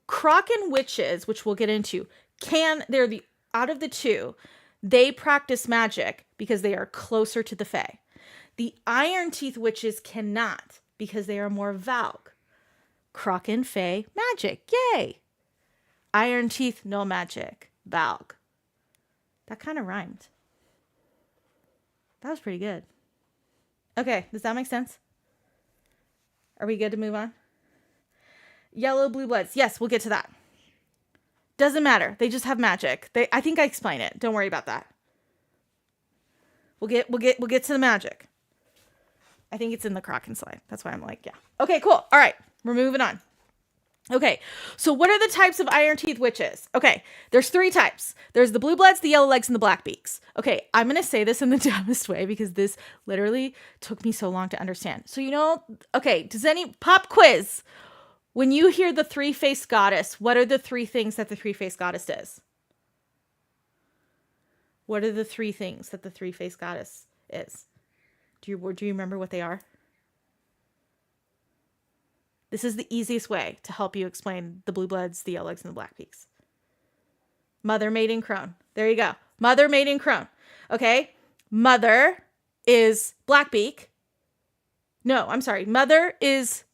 Crocken witches, which we'll get into, they're the out of the two, they practice magic because they are closer to the Fae. The Iron Teeth witches cannot because they are more Valg. Crocken, Fae, magic. Yay! Iron Teeth, no magic. Valg. That kind of rhymed. That was pretty good. Okay, does that make sense? Are we good to move on? Yellow blue bloods. Yes, we'll get to that. Doesn't matter. They just have magic. I think I explain it. Don't worry about that. We'll get to the magic. I think it's in the Crocken slide. That's why I'm like, yeah. Okay, cool. All right, we're moving on. Okay, so what are the types of Iron Teeth witches? Okay, there's 3 types. There's the blue bloods, the yellow legs, and the black beaks. Okay, I'm going to say this in the dumbest way because this literally took me so long to understand. So, okay, pop quiz. When you hear the 3-faced goddess, what are the 3 things that the 3-faced goddess is? What are the 3 things that the 3-faced goddess is? Do you remember what they are? This is the easiest way to help you explain the blue bloods, the yellow legs, and the black beaks. Mother, maiden, crone. There you go. Mother, maiden, crone. Okay. Mother is black beak. No, I'm sorry. Mother is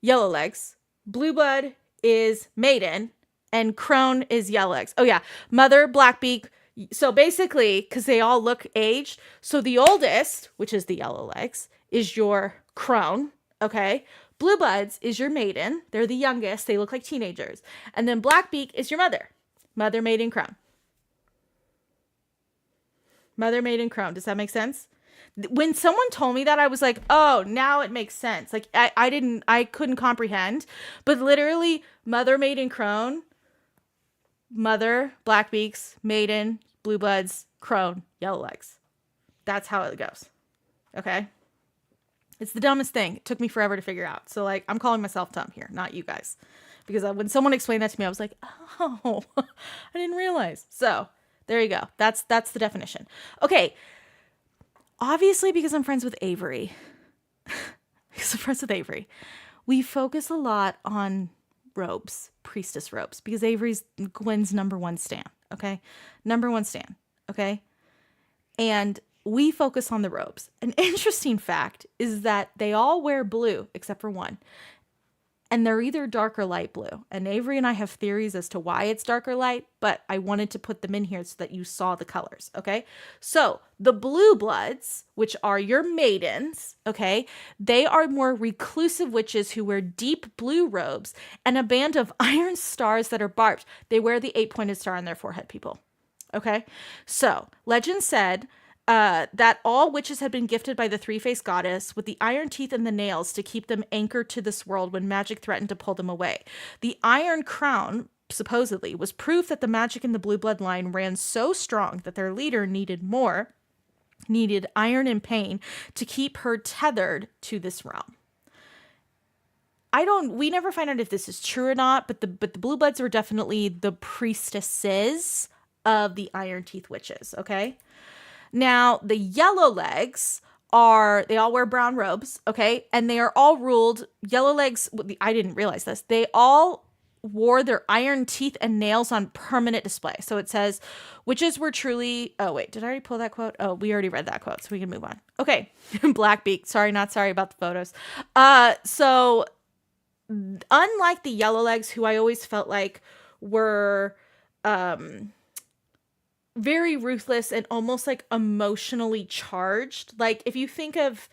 yellow legs. Blue blood is maiden, and crone is yellow legs. Oh yeah, mother, black beak. So basically, because they all look aged, so the oldest, which is the yellow legs, is your crone, Okay. Blue Bloods is your maiden. They're the youngest. They look like teenagers. And then Blackbeak is your mother. Mother, maiden, crone. Mother, maiden, crone. Does that make sense? When someone told me that, I was like, oh, now it makes sense. Like, I couldn't comprehend. But literally, mother, maiden, crone, mother, Blackbeaks, maiden, Blue Bloods, crone, yellow legs. That's how it goes. Okay? It's the dumbest thing. It took me forever to figure out. So, like, I'm calling myself dumb here, not you guys. Because when someone explained that to me, I was like, oh, I didn't realize. So, there you go. That's the definition. Okay. Obviously, because I'm friends with Avery, we focus a lot on robes, priestess robes, because Avery's Gwen's number one stan, okay? Number one stan, okay? And we focus on the robes. An interesting fact is that they all wear blue, except for one. And they're either dark or light blue. And Avery and I have theories as to why it's dark or light, but I wanted to put them in here so that you saw the colors, okay? So the Blue Bloods, which are your maidens, okay, they are more reclusive witches who wear deep blue robes and a band of iron stars that are barbed. They wear the 8-pointed star on their forehead, people, okay? So legend said that all witches had been gifted by the three-faced goddess with the iron teeth and the nails to keep them anchored to this world when magic threatened to pull them away. The iron crown, supposedly, was proof that the magic in the blue bloodline ran so strong that their leader needed iron and pain to keep her tethered to this realm. We never find out if this is true or not, but the Blue Bloods were definitely the priestesses of the Iron Teeth witches, okay? Now, the Yellow Legs they all wear brown robes, okay? And they are all ruled, Yellow Legs, I didn't realize this, they all wore their iron teeth and nails on permanent display. So it says, witches were truly, oh wait, did I already pull that quote? Oh, we already read that quote, so we can move on. Okay, Blackbeak, not sorry about the photos. So unlike the Yellow Legs, who I always felt like were, very ruthless and almost like emotionally charged. Like if you think of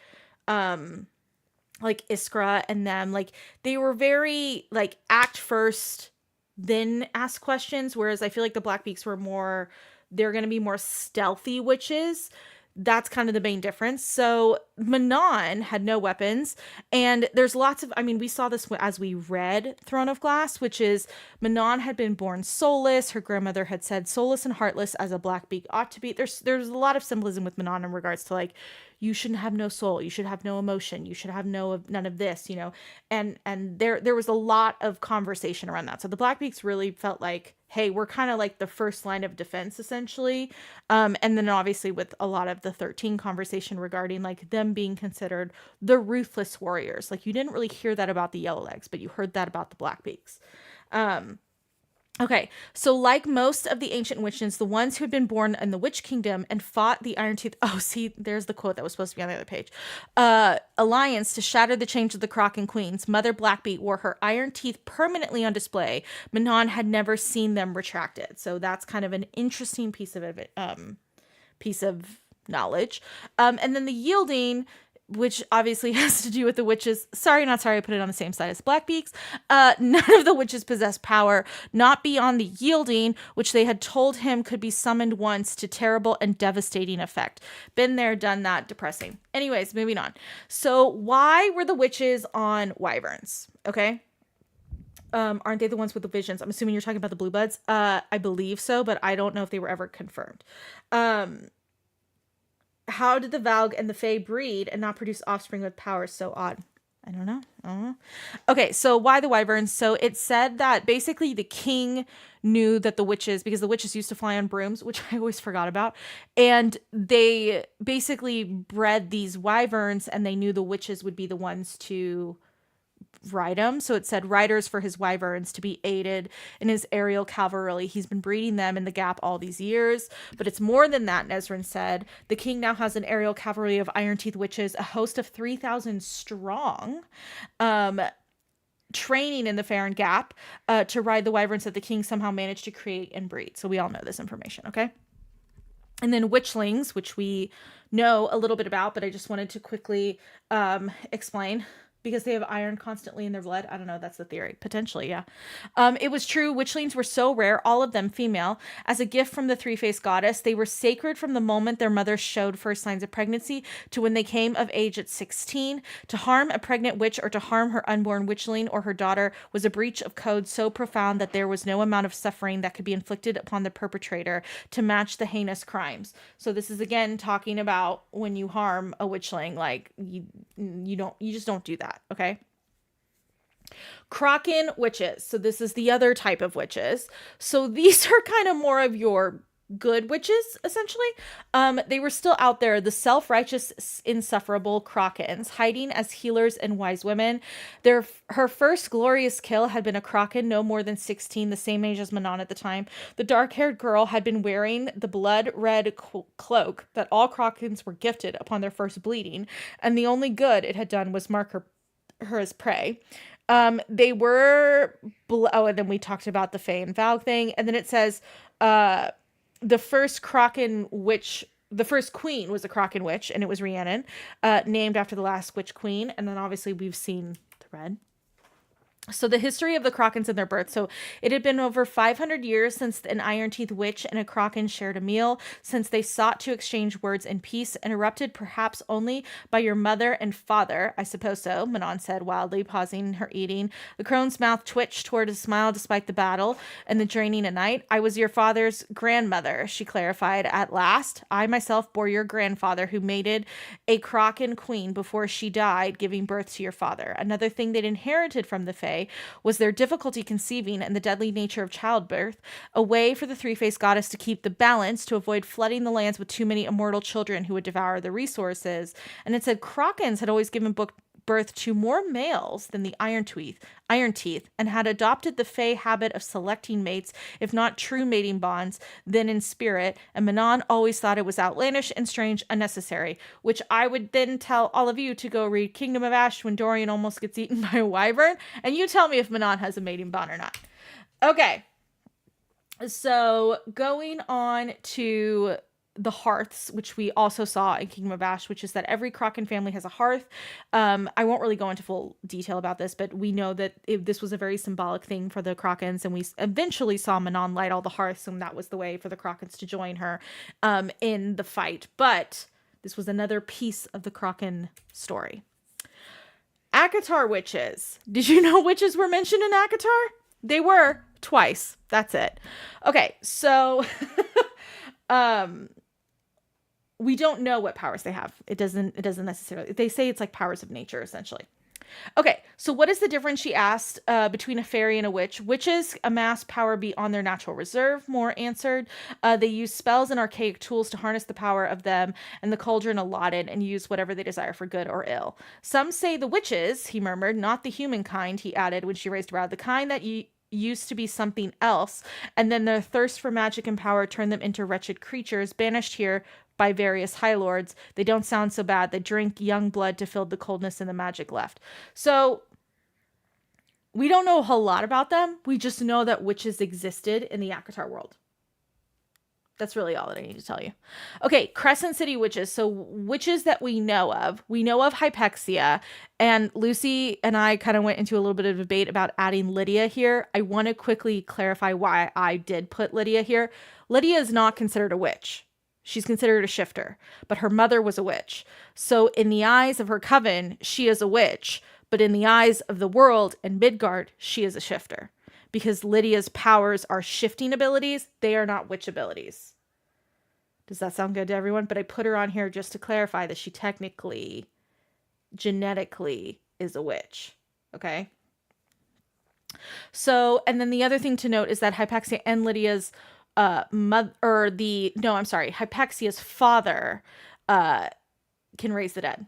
like Iskra and them, like they were very like act first, then ask questions. Whereas I feel like the Blackbeaks were they're going to be more stealthy witches. That's kind of the main difference. So Manon had no weapons, and there's lots of, we saw this as we read Throne of Glass, which is Manon had been born soulless. Her grandmother had said soulless and heartless as a Blackbeak ought to be. There's a lot of symbolism with Manon in regards to like, you shouldn't have no soul, you should have no emotion, you should have none of this, and there was a lot of conversation around that. So the Blackbeaks really felt like, hey, we're kind of like the first line of defense essentially. And then obviously with a lot of the 13 conversation regarding like them being considered the ruthless warriors. Like you didn't really hear that about the Yellow Legs, but you heard that about the Blackbeaks. Okay, so like most of the ancient witches, the ones who had been born in the Witch Kingdom and fought the Iron Tooth... Oh, see, there's the quote that was supposed to be on the other page. Alliance to shatter the chains of the Crocken Queens. Mother Blackbeak wore her iron teeth permanently on display. Manon had never seen them retracted. So that's kind of an interesting piece of knowledge. And then the Yielding, which obviously has to do with the witches. Not sorry, I put it on the same side as Blackbeaks. None of the witches possess power, not beyond the Yielding, which they had told him could be summoned once to terrible and devastating effect. Been there, done that, depressing. Anyways, moving on. So why were the witches on wyverns? Okay. Aren't they the ones with the visions? I'm assuming you're talking about the Blue Bloods. I believe so, but I don't know if they were ever confirmed. How did the Valg and the Fay breed and not produce offspring with powers so odd? I don't know. Okay, so why the wyverns? So it said that basically the king knew that the witches, because the witches used to fly on brooms, which I always forgot about, and they basically bred these wyverns, and they knew the witches would be the ones to ride them. So it said riders for his wyverns to be aided in his aerial cavalry. He's been breeding them in the gap all these years, but it's more than that. Nesrin said the king now has an aerial cavalry of iron teeth witches, a host of 3,000 strong, training in the Farron Gap to ride the wyverns that the king somehow managed to create and breed. So we all know this information, okay? And then witchlings, which we know a little bit about, but I just wanted to quickly explain. because they have iron constantly in their blood. I don't know. That's the theory. Potentially, yeah. It was true. Witchlings were so rare, all of them female. As a gift from the three-faced goddess, they were sacred from the moment their mother showed first signs of pregnancy to when they came of age at 16. To harm a pregnant witch or to harm her unborn witchling or her daughter was a breach of code so profound that there was no amount of suffering that could be inflicted upon the perpetrator to match the heinous crimes. So this is again talking about when you harm a witchling, like you just don't do that. Okay. Crocken witches. So this is the other type of witches. So these are kind of more of your good witches, essentially. They were still out there, the self-righteous, insufferable Crockens, hiding as healers and wise women. Her first glorious kill had been a Crocken no more than 16, the same age as Manon at the time. The dark-haired girl had been wearing the blood-red cloak that all Crockens were gifted upon their first bleeding, and the only good it had done was mark her as prey. They were, and then we talked about the Fay and Valg thing, and then it says, the first Crocken witch, the first queen was a Crocken witch, and it was Rhiannon, named after the last witch queen, and then obviously we've seen the red. So the history of the Crockens and their birth. So it had been over 500 years since an Iron-Teeth witch and a Crocken shared a meal, since they sought to exchange words in peace, interrupted perhaps only by your mother and father. I suppose so, Manon said, wildly pausing her eating. The crone's mouth twitched toward a smile despite the battle and the draining at night. I was your father's grandmother, she clarified at last. I myself bore your grandfather, who mated a Crocken queen before she died, giving birth to your father. Another thing they'd inherited from the Fae was their difficulty conceiving and the deadly nature of childbirth, a way for the three-faced goddess to keep the balance, to avoid flooding the lands with too many immortal children who would devour the resources. And it said Crockens had always given birth to more males than the Iron Teeth, and had adopted the Fey habit of selecting mates, if not true mating bonds, then in spirit, and Manon always thought it was outlandish and strange, unnecessary, which I would then tell all of you to go read Kingdom of Ash when Dorian almost gets eaten by a wyvern, and you tell me if Manon has a mating bond or not. Okay, so going on to the hearths, which we also saw in Kingdom of Ash, which is that every Crocken family has a hearth. I won't really go into full detail about this, but we know that this was a very symbolic thing for the Crockens, and we eventually saw Manon light all the hearths, and that was the way for the Crockens to join her in the fight. But this was another piece of the Crocken story. Acatar witches. Did you know witches were mentioned in Acatar? They were twice. That's it. Okay, so we don't know what powers they have. It doesn't necessarily, they say it's like powers of nature, essentially. Okay, so what is the difference, she asked, between a fairy and a witch? Witches amass power beyond their natural reserve, Moore answered. They use spells and archaic tools to harness the power of them and the cauldron allotted, and use whatever they desire for good or ill. Some say the witches, he murmured, not the humankind, he added when she raised a brow, the kind that used to be something else, and then their thirst for magic and power turned them into wretched creatures, banished here by various High Lords. They don't sound so bad. They drink young blood to fill the coldness and the magic left. So we don't know a whole lot about them. We just know that witches existed in the Acatar world. That's really all that I need to tell you. Okay, Crescent City witches. So witches that we know of. We know of Hypexia. And Lucy and I kind of went into a little bit of debate about adding Lydia here. I want to quickly clarify why I did put Lydia here. Lydia is not considered a witch. She's considered a shifter, but her mother was a witch. So in the eyes of her coven, she is a witch, but in the eyes of the world and Midgard, she is a shifter. Because Lydia's powers are shifting abilities, they are not witch abilities. Does that sound good to everyone? But I put her on here just to clarify that she technically, genetically, is a witch. Okay? So, and then the other thing to note is that Hypexia and Lydia's Hypexia's father can raise the dead.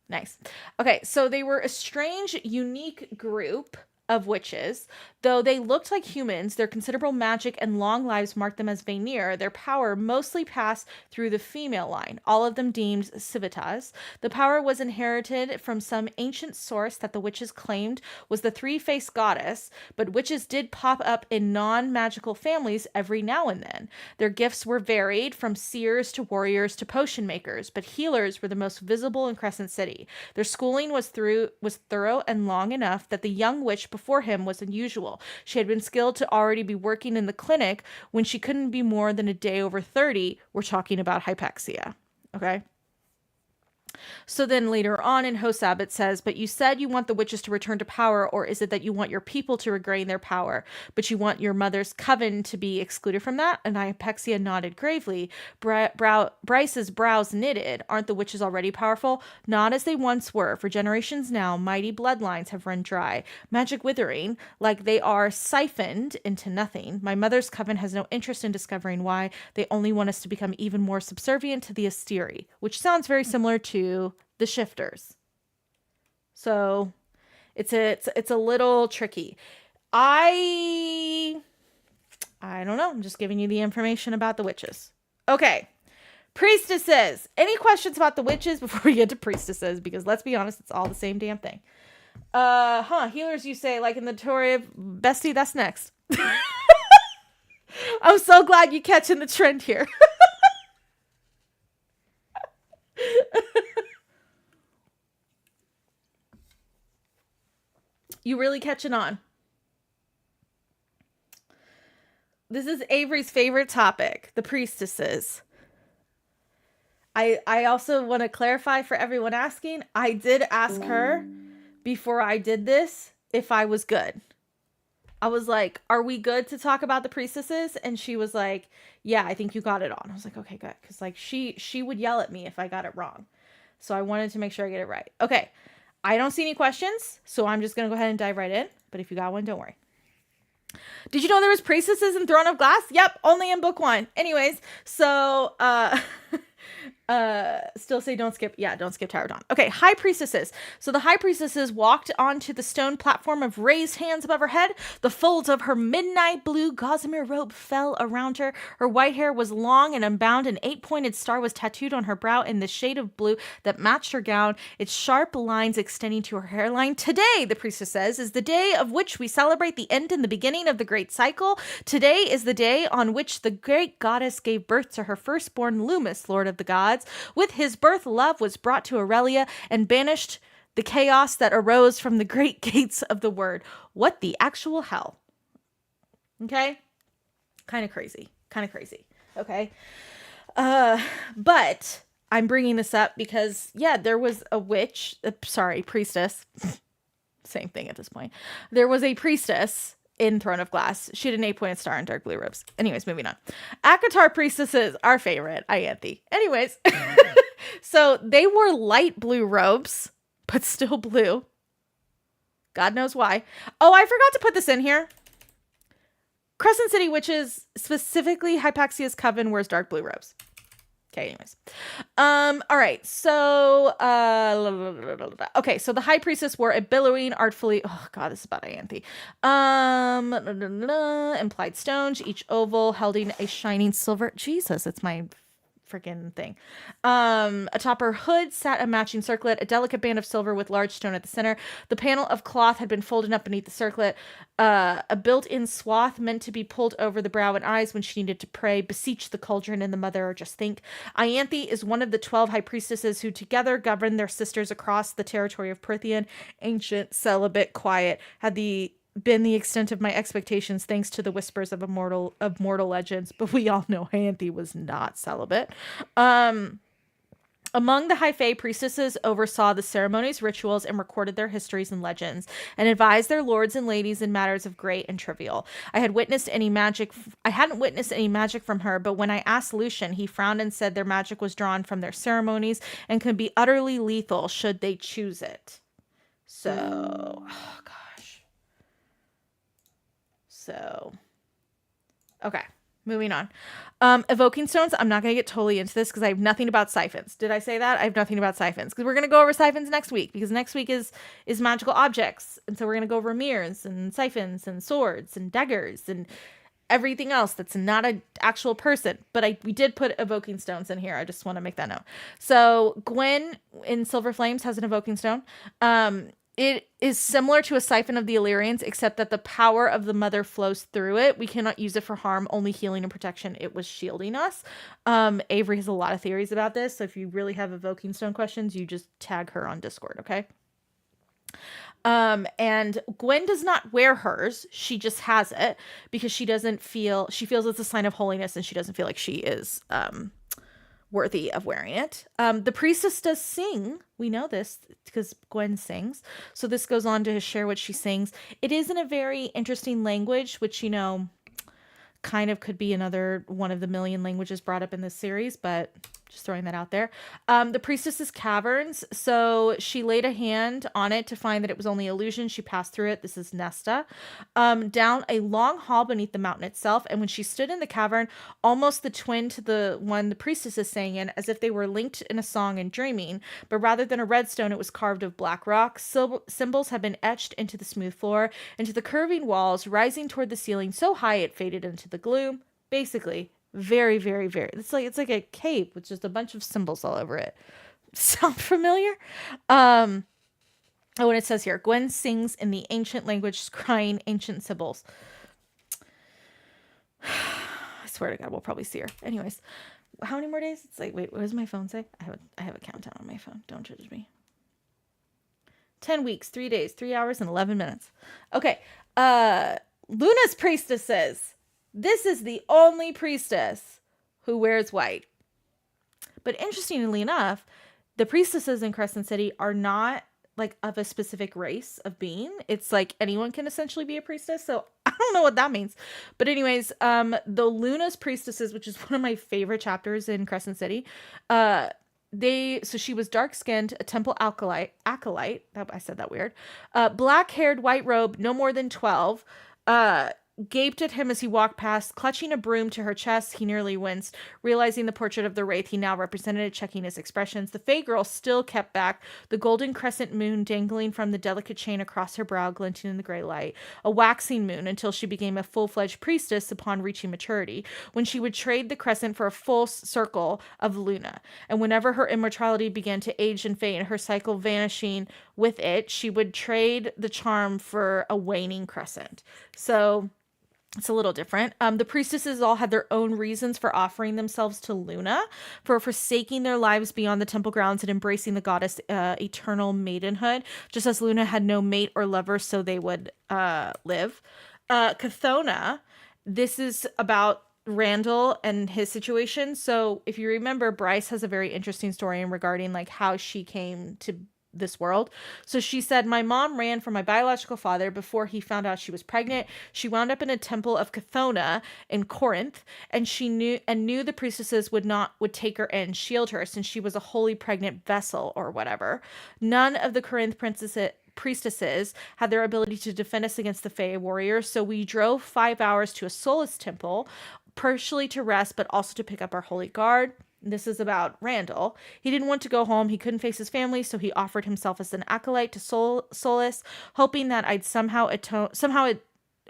Nice. Okay, so they were a strange, unique group of witches. Though they looked like humans, their considerable magic and long lives marked them as Vanir. Their power mostly passed through the female line, all of them deemed civitas. The power was inherited from some ancient source that the witches claimed was the three-faced goddess, but witches did pop up in non-magical families every now and then. Their gifts were varied, from seers to warriors to potion makers, but healers were the most visible in Crescent City. Their schooling was thorough and long enough that the young witch before him was unusual. She had been skilled to already be working in the clinic when she couldn't be more than a day over 30. We're talking about hypaxia. Okay. So then later on in Hosab it says, but you said you want the witches to return to power, or is it that you want your people to regain their power, but you want your mother's coven to be excluded from that? And Hypaxia nodded gravely. Bryce's brows knitted. Aren't the witches already powerful? Not as they once were. For generations now, mighty bloodlines have run dry. Magic withering, like they are siphoned into nothing. My mother's coven has no interest in discovering why. They only want us to become even more subservient to the Asteri, which sounds very similar to the shifters. So it's a little tricky. I don't know. I'm just giving you the information about the witches. Okay. Priestesses. Any questions about the witches before we get to priestesses? Because let's be honest, it's all the same damn thing. Healers, you say, like in the Tory of Bestie, that's next. I'm so glad you catching the trend here. You really catching on. This is Avery's favorite topic, the priestesses. I also want to clarify for everyone asking, I did ask her before I did this if I was good. I was like, are we good to talk about the priestesses? And she was like, yeah, I think you got it on. I was like, okay, good. Because like she would yell at me if I got it wrong. So I wanted to make sure I get it right. Okay. I don't see any questions, so I'm just going to go ahead and dive right in. But if you got one, don't worry. Did you know there was priestesses in Throne of Glass? Yep, only in book 1. Anyways, so still say don't skip. Yeah, don't skip Tower Dawn. Okay, high priestesses. So the high priestesses walked onto the stone platform of raised hands above her head. The folds of her midnight blue gossamer robe fell around her. Her white hair was long and unbound. An 8-pointed star was tattooed on her brow in the shade of blue that matched her gown, its sharp lines extending to her hairline. Today, the priestess says, is the day of which we celebrate the end and the beginning of the great cycle. Today is the day on which the great goddess gave birth to her firstborn Loomis, lord of the gods. With his birth, love was brought to Aurelia and banished the chaos that arose from the great gates of the word. What the actual hell? Okay? Kind of crazy. Okay? But I'm bringing this up because, yeah, there was a witch, priestess. Same thing at this point. There was a priestess in Throne of Glass. She had an 8-pointed star and dark blue robes. Anyways, moving on. Acatar priestesses, our favorite, Ianthe. Anyways, so they wore light blue robes, but still blue. God knows why. Oh, I forgot to put this in here. Crescent City witches, specifically Hypaxia's coven, wears dark blue robes. Okay, anyways. All right. So, okay. So the high priestess wore a billowing, artfully, oh God, this is about Ianthe. Implied stones, each oval holding a shining silver. Jesus, it's my freaking thing. Atop her hood sat a matching circlet, a delicate band of silver with large stone at the center. The panel of cloth had been folded up beneath the circlet. A built-in swath meant to be pulled over the brow and eyes when she needed to pray, beseech the cauldron and the mother, or just think. Ianthe is one of the 12 high priestesses who together governed their sisters across the territory of Prythian. Ancient, celibate, quiet, had been the extent of my expectations thanks to the whispers of mortal legends, but we all know Ianthe was not celibate. Among the High Fay, priestesses oversaw the ceremonies, rituals, and recorded their histories and legends, and advised their lords and ladies in matters of great and trivial. I hadn't witnessed any magic from her, but when I asked Lucian, he frowned and said their magic was drawn from their ceremonies and could be utterly lethal should they choose it. So, oh gosh. So, okay, Moving on. Evoking stones. I'm not going to get totally into this because I have nothing about siphons. Did I say that? I have nothing about siphons because we're going to go over siphons next week because next week is magical objects. And so we're going to go over mirrors and siphons and swords and daggers and everything else that's not an actual person. But we did put evoking stones in here. I just want to make that note. So Gwen in Silver Flames has an evoking stone. It is similar to a siphon of the Illyrians, except that the power of the mother flows through it. We cannot use it for harm, only healing and protection. It was shielding us. Avery has a lot of theories about this, so if you really have evoking stone questions, you just tag her on Discord, okay? And Gwen does not wear hers. She just has it because she feels it's a sign of holiness and she doesn't feel like she is, worthy of wearing it. The priestess does sing. We know this because Gwen sings. So this goes on to share what she sings. It is in a very interesting language, which, kind of could be another one of the million languages brought up in this series, but just throwing that out there. The priestess's caverns. So she laid a hand on it to find that it was only illusion. She passed through it. This is Nesta. Down a long hall beneath the mountain itself. And when she stood in the cavern, almost the twin to the one the priestesses sang in, as if they were linked in a song and dreaming. But rather than a red stone, it was carved of black rock. Symbols have been etched into the smooth floor, into the curving walls, rising toward the ceiling so high it faded into the gloom. Basically, very, very, very. It's like a cape with just a bunch of symbols all over it. Sound familiar? And it says here, Gwen sings in the ancient language, scrying ancient symbols. I swear to God, we'll probably see her. Anyways, how many more days? It's like, wait, what does my phone say? I have a countdown on my phone. Don't judge me. 10 weeks, 3 days, 3 hours, and 11 minutes. Okay. Luna's priestesses. This is the only priestess who wears white. But interestingly enough, the priestesses in Crescent City are not like of a specific race of being. It's like anyone can essentially be a priestess. So I don't know what that means. But anyways, the Luna's priestesses, which is one of my favorite chapters in Crescent City, so she was dark-skinned, a temple acolyte, I said that weird, black-haired, white robe, no more than 12, gaped at him as he walked past, clutching a broom to her chest. He nearly winced, realizing the portrait of the wraith he now represented, checking his expressions. The Fay girl still kept back, the golden crescent moon dangling from the delicate chain across her brow, glinting in the gray light. A waxing moon until she became a full-fledged priestess upon reaching maturity, when she would trade the crescent for a full circle of Luna. And whenever her immortality began to age and fade, her cycle vanishing with it, she would trade the charm for a waning crescent. So it's a little different. The priestesses all had their own reasons for offering themselves to Luna, for forsaking their lives beyond the temple grounds and embracing the goddess' eternal maidenhood. Just as Luna had no mate or lover, so they would live. Chthona, this is about Randall and his situation. So if you remember, Bryce has a very interesting story regarding like how she came to this world. So she said, my mom ran from my biological father before he found out she was pregnant. She wound up in a temple of Chthona in Corinth, and she knew the priestesses would take her in, shield her, since she was a holy pregnant vessel or whatever. None of the Corinth priestesses had their ability to defend us against the Fey warriors, so we drove 5 hours to a Solus temple, partially to rest, but also to pick up our holy guard. This is about Randall. He didn't want to go home. He couldn't face his family, so he offered himself as an acolyte to Solus, hoping that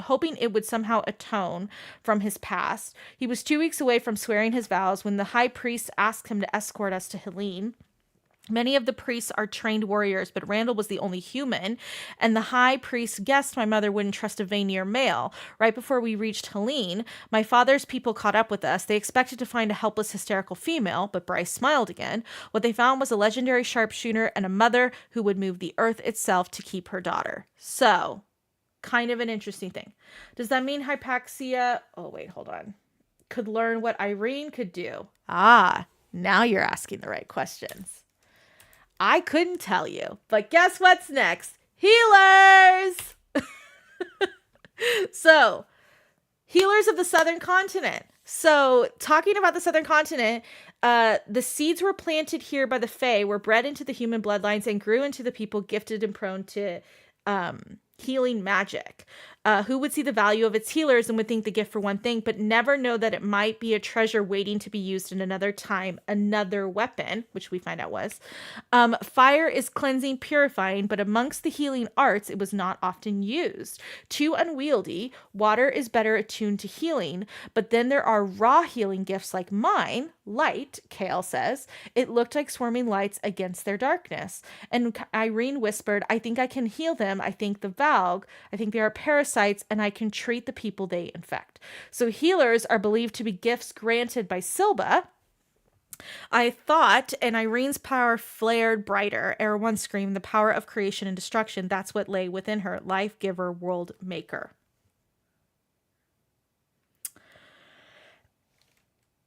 hoping it would somehow atone from his past. He was 2 weeks away from swearing his vows when the high priest asked him to escort us to Helene. Many of the priests are trained warriors, but Randall was the only human, and the high priest guessed my mother wouldn't trust a Vanir male. Right before we reached Helene, my father's people caught up with us. They expected to find a helpless, hysterical female, but Bryce smiled again. What they found was a legendary sharpshooter and a mother who would move the earth itself to keep her daughter. So, kind of an interesting thing. Does that mean Hypaxia... Oh, wait, hold on. Could learn what Irene could do? Ah, now you're asking the right questions. I couldn't tell you, but guess what's next? Healers! So, healers of the Southern Continent. So, talking about the Southern Continent, the seeds were planted here by the Fae, were bred into the human bloodlines, and grew into the people gifted and prone to healing magic. Who would see the value of its healers and would think the gift for one thing, but never know that it might be a treasure waiting to be used in another time, another weapon, which we find out was. Fire is cleansing, purifying, but amongst the healing arts, it was not often used. Too unwieldy, water is better attuned to healing, but then there are raw healing gifts like mine, light, Kale says. It looked like swarming lights against their darkness. And Irene whispered, I think I can heal them. I think the Valg. I think they are parasites, and I can treat the people they infect. So healers are believed to be gifts granted by Silba. I thought, and Irene's power flared brighter. Erewhon screamed, the power of creation and destruction. That's what lay within her. Life giver, world maker.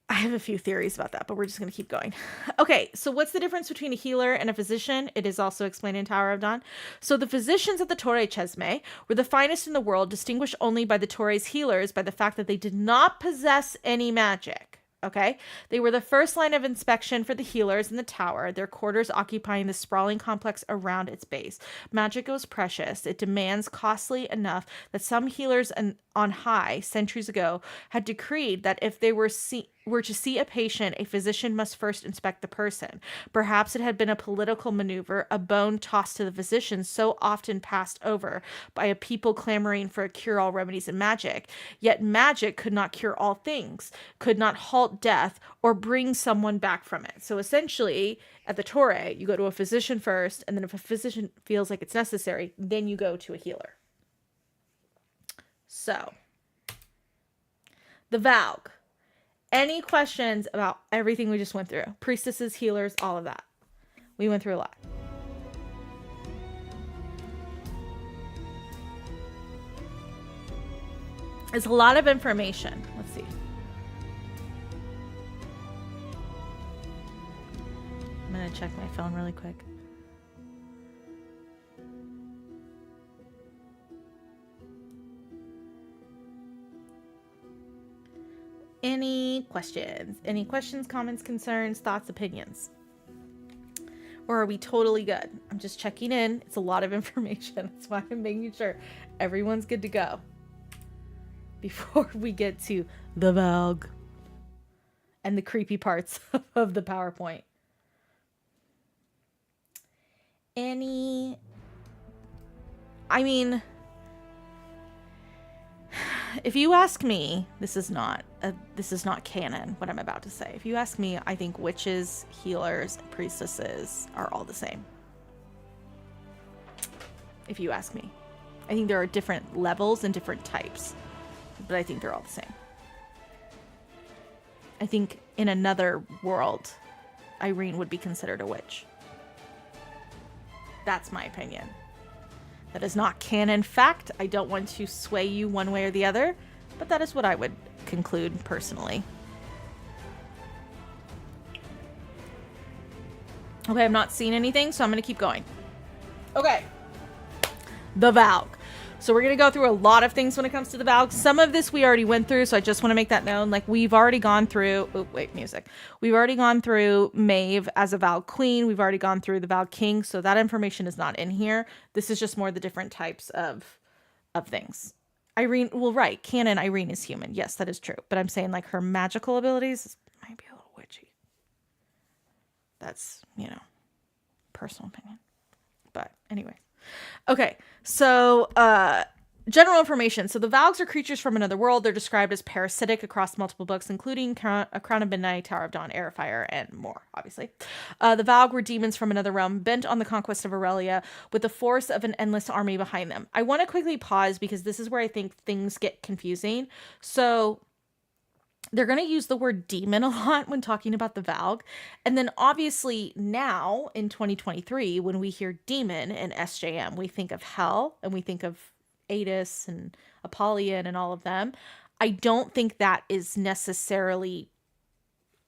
I have a few theories about that, but we're just going to keep going. Okay, so what's the difference between a healer and a physician? It is also explained in Tower of Dawn. So the physicians at the Torre Chesme were the finest in the world, distinguished only by the Torre's healers by the fact that they did not possess any magic. Okay, they were the first line of inspection for the healers in the tower, their quarters occupying the sprawling complex around its base. Magic was precious. It demands costly enough that some healers on high centuries ago had decreed that if they were to see a patient, a physician must first inspect the person. Perhaps it had been a political maneuver, a bone tossed to the physician so often passed over by a people clamoring for a cure-all remedies and magic. Yet magic could not cure all things, could not halt death or bring someone back from it. So essentially, at the Torre, you go to a physician first, and then if a physician feels like it's necessary, then you go to a healer. So, the Valg. Any questions about everything we just went through? Priestesses, healers, all of that. We went through a lot. It's a lot of information. Let's see. I'm going to check my phone really quick. Any questions? Any questions, comments, concerns, thoughts, opinions? Or are we totally good? I'm just checking in. It's a lot of information. That's why I'm making sure everyone's good to go before we get to the Valg and the creepy parts of the PowerPoint. If you ask me, this is not canon, what I'm about to say. If you ask me, I think witches, healers, and priestesses are all the same. If you ask me. I think there are different levels and different types, but I think they're all the same. I think in another world, Irene would be considered a witch. That's my opinion. That is not canon fact. I don't want to sway you one way or the other, but that is what I would conclude personally. Okay, I'm not seeing anything, so I'm going to keep going. Okay. The Valg. So we're going to go through a lot of things when it comes to the Valg. Some of this we already went through, so I just want to make that known. Like, we've already gone through... Oh, wait, music. We've already gone through Maeve as a Valg Queen. We've already gone through the Valg King, so that information is not in here. This is just more the different types of things. Irene... Well, right. Canon, Irene is human. Yes, that is true. But I'm saying, like, her magical abilities might be a little witchy. That's, personal opinion. But anyway. Okay, so general information. So the Valgs are creatures from another world. They're described as parasitic across multiple books, including A Crown of Midnight, Tower of Dawn, Air of Fire, and more, obviously. The Valg were demons from another realm, bent on the conquest of Aurelia, with the force of an endless army behind them. I want to quickly pause because this is where I think things get confusing. So... they're going to use the word demon a lot when talking about the Valg. And then obviously now in 2023, when we hear demon in SJM, we think of hell and we think of Adis and Apollyon and all of them. I don't think that is necessarily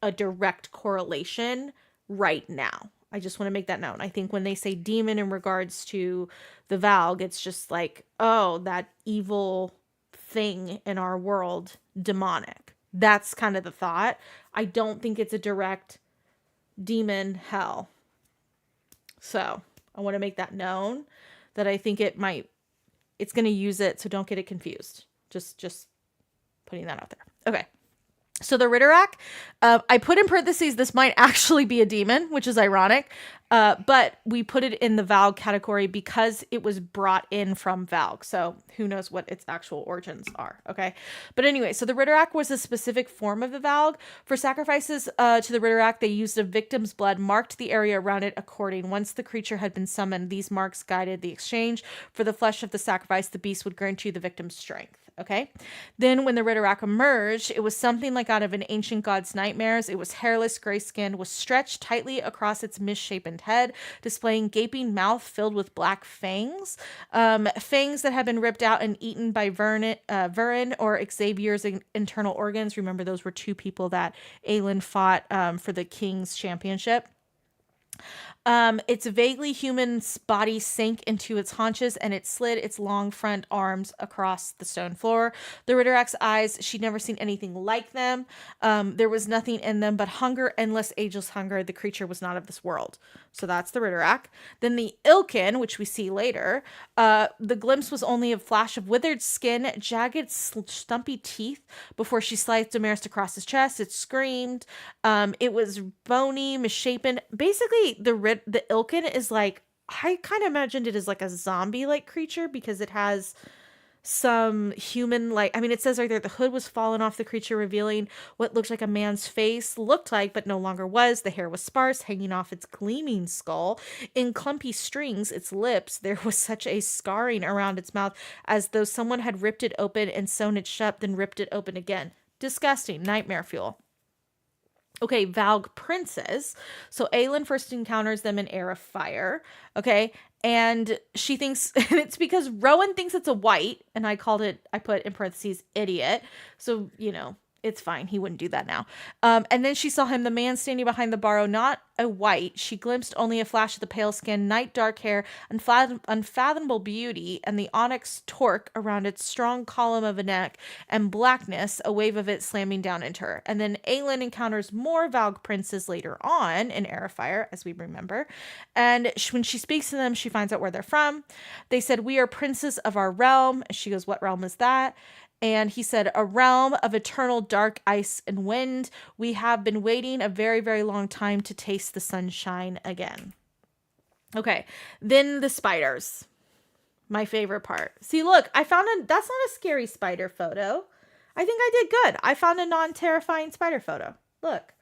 a direct correlation right now. I just want to make that known. I think when they say demon in regards to the Valg, it's just like, oh, that evil thing in our world, demonic. That's kind of the thought. I don't think it's a direct demon hell. So I want to make that known that I think it's it's going to use it, so don't get it confused. Just putting that out there. Okay. So the Ritterak, I put in parentheses, this might actually be a demon, which is ironic, but we put it in the Valg category because it was brought in from Valg. So who knows what its actual origins are, okay? But anyway, so the Ritterak was a specific form of the Valg. For sacrifices to the Ritterak, they used a victim's blood, marked the area around it according. Once the creature had been summoned, these marks guided the exchange. For the flesh of the sacrifice, the beast would grant you the victim's strength. Okay. Then when the Ritterak emerged, it was something like out of an ancient god's nightmares. It was hairless, gray-skinned, was stretched tightly across its misshapen head, displaying gaping mouth filled with black fangs. Fangs that had been ripped out and eaten by Wyvern or Xavier's internal organs. Remember, those were two people that Ilin fought for the king's championship. Its vaguely human body sank into its haunches and it slid its long front arms across the stone floor. The Ritterak's eyes, she'd never seen anything like them. There was nothing in them but hunger, endless, ageless hunger. The creature was not of this world. So that's the Ritterak. Then the Ilkin, which we see later, the glimpse was only a flash of withered skin, jagged, stumpy teeth before she sliced Damaris across his chest. It screamed. It was bony, misshapen. Basically, the Ilkin is like, I kind of imagined it as like a zombie-like creature because it has some human-like, I mean, it says right there, the hood was fallen off the creature, revealing what looked like a man's face, looked like, but no longer was. The hair was sparse, hanging off its gleaming skull. In clumpy strings, its lips, there was such a scarring around its mouth as though someone had ripped it open and sewn it shut, then ripped it open again. Disgusting. Nightmare fuel. Okay, Valg Princes. So Ilin first encounters them in Air of Fire. Okay, and she thinks, and it's because Rowan thinks it's a white, and I put in parentheses, idiot. So, it's fine. He wouldn't do that now. And then she saw him, the man standing behind the barrow, not a white. She glimpsed only a flash of the pale skin, night dark hair, unfathomable beauty, and the onyx torque around its strong column of a neck, and blackness, a wave of it slamming down into her. And then Ilin encounters more Valg Princes later on in Air of Fire, as we remember. And when she speaks to them, she finds out where they're from. They said, "We are princes of our realm." She goes, "What realm is that?" And he said, "A realm of eternal dark ice and wind. We have been waiting a very, very long time to taste the sunshine again." Okay, then the spiders. My favorite part. See, look, that's not a scary spider photo. I think I did good. I found a non-terrifying spider photo. Look.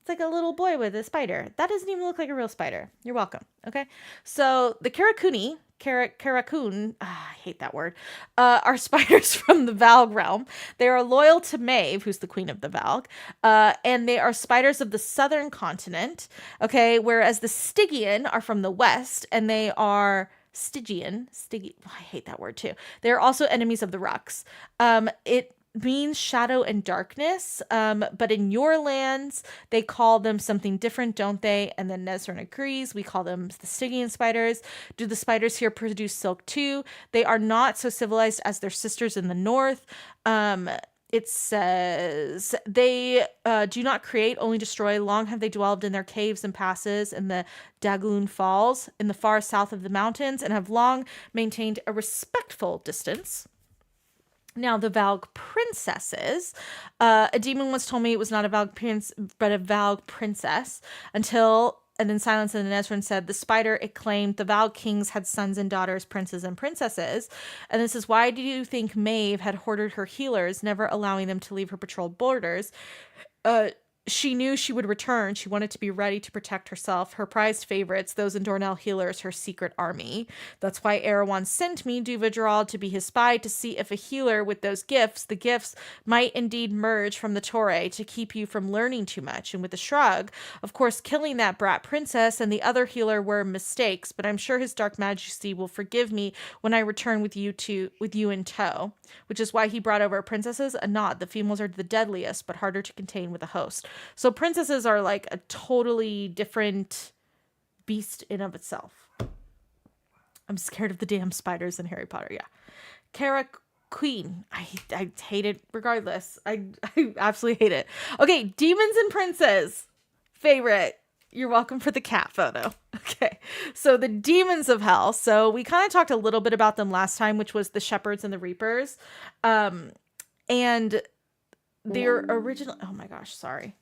It's like a little boy with a spider. That doesn't even look like a real spider. You're welcome. Okay. So the Karakun, I hate that word, are spiders from the Valg realm. They are loyal to Maeve, who's the queen of the Valg, and they are spiders of the southern continent. Okay. Whereas the Stygian are from the west, and they are Stygian. I hate that word too. They're also enemies of the Rucks. It means shadow and darkness, but in your lands they call them something different, don't they? And then Nezran agrees. We call them the Stygian spiders. Do the spiders here produce silk too? They are not so civilized as their sisters in the north. It says they do not create, only destroy. Long have they dwelled in their caves and passes in the Dagoon Falls in the far south of the mountains, and have long maintained a respectful distance. Now, the Valg Princesses. A demon once told me it was not a Valg prince, but a Valg princess. And then Silence and Nezran said, the spider, it claimed the Valg kings had sons and daughters, princes and princesses. And this is, why do you think Maeve had hoarded her healers, never allowing them to leave her patrolled borders? She knew she would return. She wanted to be ready to protect herself. Her prized favorites, those in Dornell healers, her secret army. That's why Erewhon sent me, Duvidral, to be his spy, to see if a healer with those gifts, the gifts, might indeed merge from the Torre to keep you from learning too much. And with a shrug, of course, killing that brat princess and the other healer were mistakes, but I'm sure his dark majesty will forgive me when I return with you in tow. Which is why he brought over princesses. A nod. The females are the deadliest, but harder to contain with a host. So princesses are like a totally different beast in of itself. I'm scared of the damn spiders in Harry Potter. Yeah. Kara Queen. I hate it regardless. I absolutely hate it. Okay. Demons and princes. Favorite. You're welcome for the cat photo. Okay. So the demons of hell. So we kind of talked a little bit about them last time, which was the shepherds and the reapers. And their original, oh my gosh, sorry.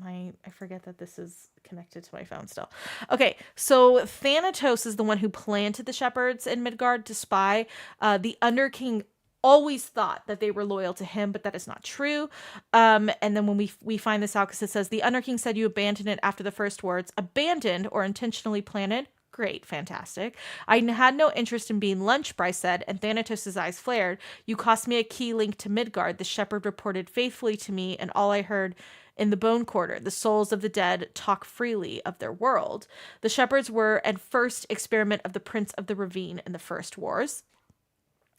I forget that this is connected to my phone still. Okay, so Thanatos is the one who planted the shepherds in Midgard to spy. The Underking always thought that they were loyal to him, but that is not true. And then when we find this out, because it says the Underking said you abandoned it after the first words, abandoned or intentionally planted. Great, fantastic. I had no interest in being lunched, Bryce said, and Thanatos' eyes flared. You cost me a key link to Midgard. The shepherd reported faithfully to me, and all I heard in the bone quarter, the souls of the dead talk freely of their world. The shepherds were at first experiment of the Prince of the Ravine in the First Wars.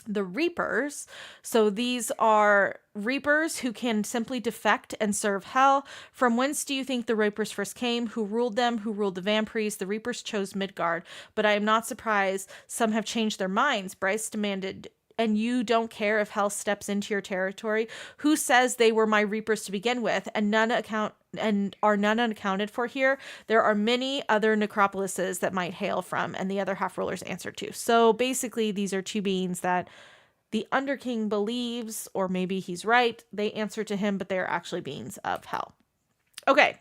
The Reapers, so these are Reapers who can simply defect and serve hell. From whence do you think the Reapers first came? Who ruled them? Who ruled the vampires? The Reapers chose Midgard, but I am not surprised some have changed their minds. Bryce demanded, and you don't care if hell steps into your territory? Who says they were my Reapers to begin with, and none unaccounted for here? There are many other necropolises that might hail from, and the other half rulers answered to. So basically, these are two beings that the Underking believes, or maybe he's right, they answer to him, but they are actually beings of hell. Okay,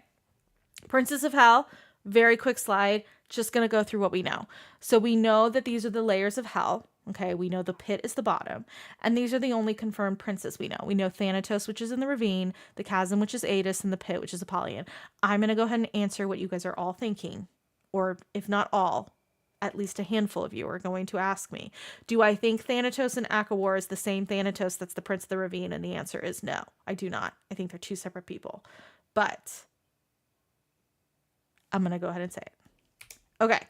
Princes of Hell, very quick slide, just going to go through what we know. So we know that these are the layers of hell. Okay, we know the pit is the bottom, and these are the only confirmed princes we know. We know Thanatos, which is in the ravine, the chasm, which is Adis, and the pit, which is Apollyon. I'm going to go ahead and answer what you guys are all thinking, or if not all, at least a handful of you are going to ask me. Do I think Thanatos and Akawar is the same Thanatos that's the Prince of the Ravine? And the answer is no, I do not. I think they're two separate people, but I'm going to go ahead and say it. Okay.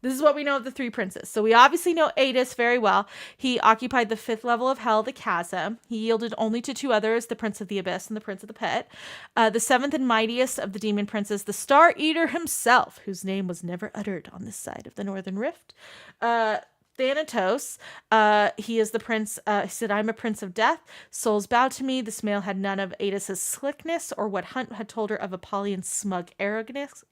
This is what we know of the three princes. So we obviously know Adis very well. He occupied the 5th level of hell, the chasm. He yielded only to 2 others, the Prince of the Abyss and the Prince of the Pit. The 7th and mightiest of the demon princes, the Star Eater himself, whose name was never uttered on this side of the Northern Rift. Thanatos, he is the prince. He said, I'm a prince of death. Souls bow to me. This male had none of Adis's slickness or what Hunt had told her of Apollyon's smug arrogantness.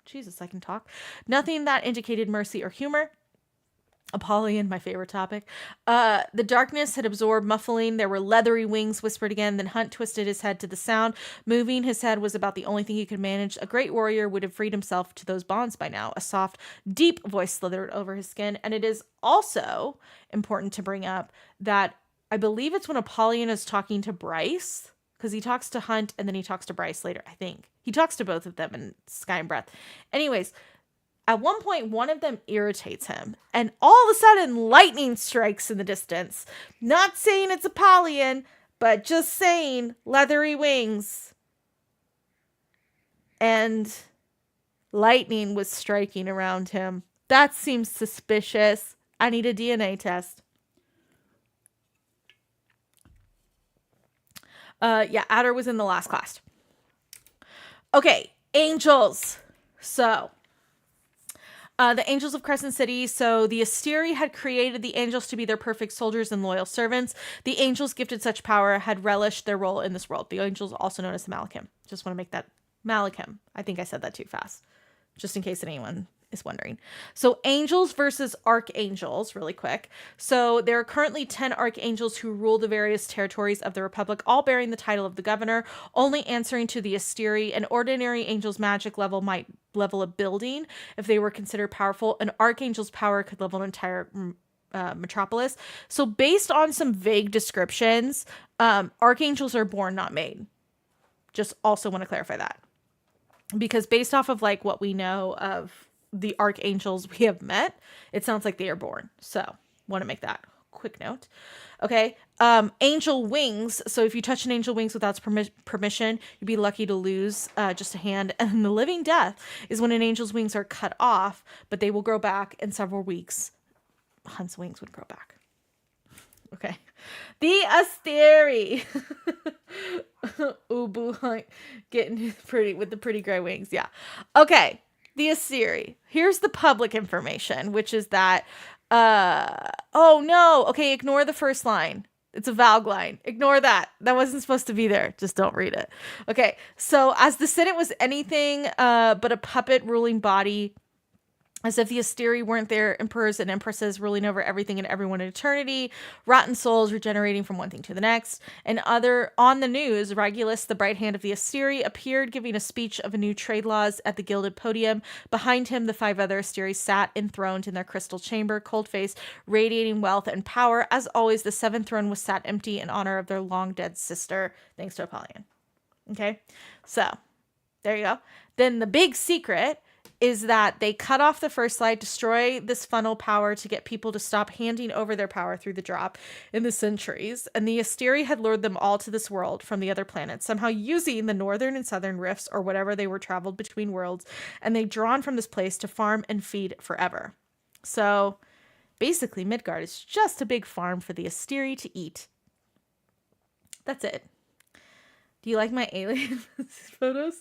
Jesus, I can talk. Nothing that indicated mercy or humor. Apollyon, my favorite topic. The darkness had absorbed muffling. There were leathery wings whispered again. Then Hunt twisted his head to the sound. Moving his head was about the only thing he could manage. A great warrior would have freed himself to those bonds by now. A soft, deep voice slithered over his skin. And it is also important to bring up that I believe it's when Apollyon is talking to Bryce, because he talks to Hunt and then he talks to Bryce later, I think. He talks to both of them in Sky and Breath. Anyways, at one point, one of them irritates him. And all of a sudden, lightning strikes in the distance. Not saying it's Apollyon, but just saying leathery wings. And lightning was striking around him. That seems suspicious. I need a DNA test. Yeah, Adder was in the last class. Okay, angels. So, the angels of Crescent City. So the Asteri had created the angels to be their perfect soldiers and loyal servants. The angels gifted such power had relished their role in this world. The angels also known as the Malachim. Just want to make that Malachim. I think I said that too fast, just in case anyone is wondering. So angels versus archangels, really quick. So there are currently 10 archangels who rule the various territories of the Republic, all bearing the title of the governor, only answering to the Asteri. An ordinary angel's magic level might level a building if they were considered powerful. An archangel's power could level an entire metropolis. So based on some vague descriptions, archangels are born, not made. Just also want to clarify that. Because based off of like what we know of the archangels we have met, it sounds like they are born. So want to make that quick note. Okay. Angel wings. So if you touch an angel wings without permission, you'd be lucky to lose just a hand. And the living death is when an angel's wings are cut off, but they will grow back in several weeks. Hunt's wings would grow back. Okay. The Asteri. Ubu Hunt getting pretty with the pretty gray wings. Yeah. Okay. The Asteri. Here's the public information, which is that, oh no. Okay. Ignore the first line. It's a Valg line. Ignore that. That wasn't supposed to be there. Just don't read it. Okay, so as the Senate was anything but a puppet ruling body, as if the Asteri weren't their emperors and empresses ruling over everything and everyone in eternity, rotten souls regenerating from one thing to the next. And on the news, Regulus, the bright hand of the Asteri, appeared giving a speech of new trade laws at the gilded podium. Behind him, the 5 other Asteri sat enthroned in their crystal chamber, cold-faced, radiating wealth and power. As always, the 7th throne was sat empty in honor of their long-dead sister, thanks to Apollyon. Okay, so there you go. Then the big secret is that they cut off the first slide, destroy this funnel power to get people to stop handing over their power through the drop in the centuries. And the Asteri had lured them all to this world from the other planets, somehow using the northern and southern rifts or whatever they were traveled between worlds. And they drawn from this place to farm and feed forever. So basically Midgard is just a big farm for the Asteri to eat. That's it. Do you like my alien photos?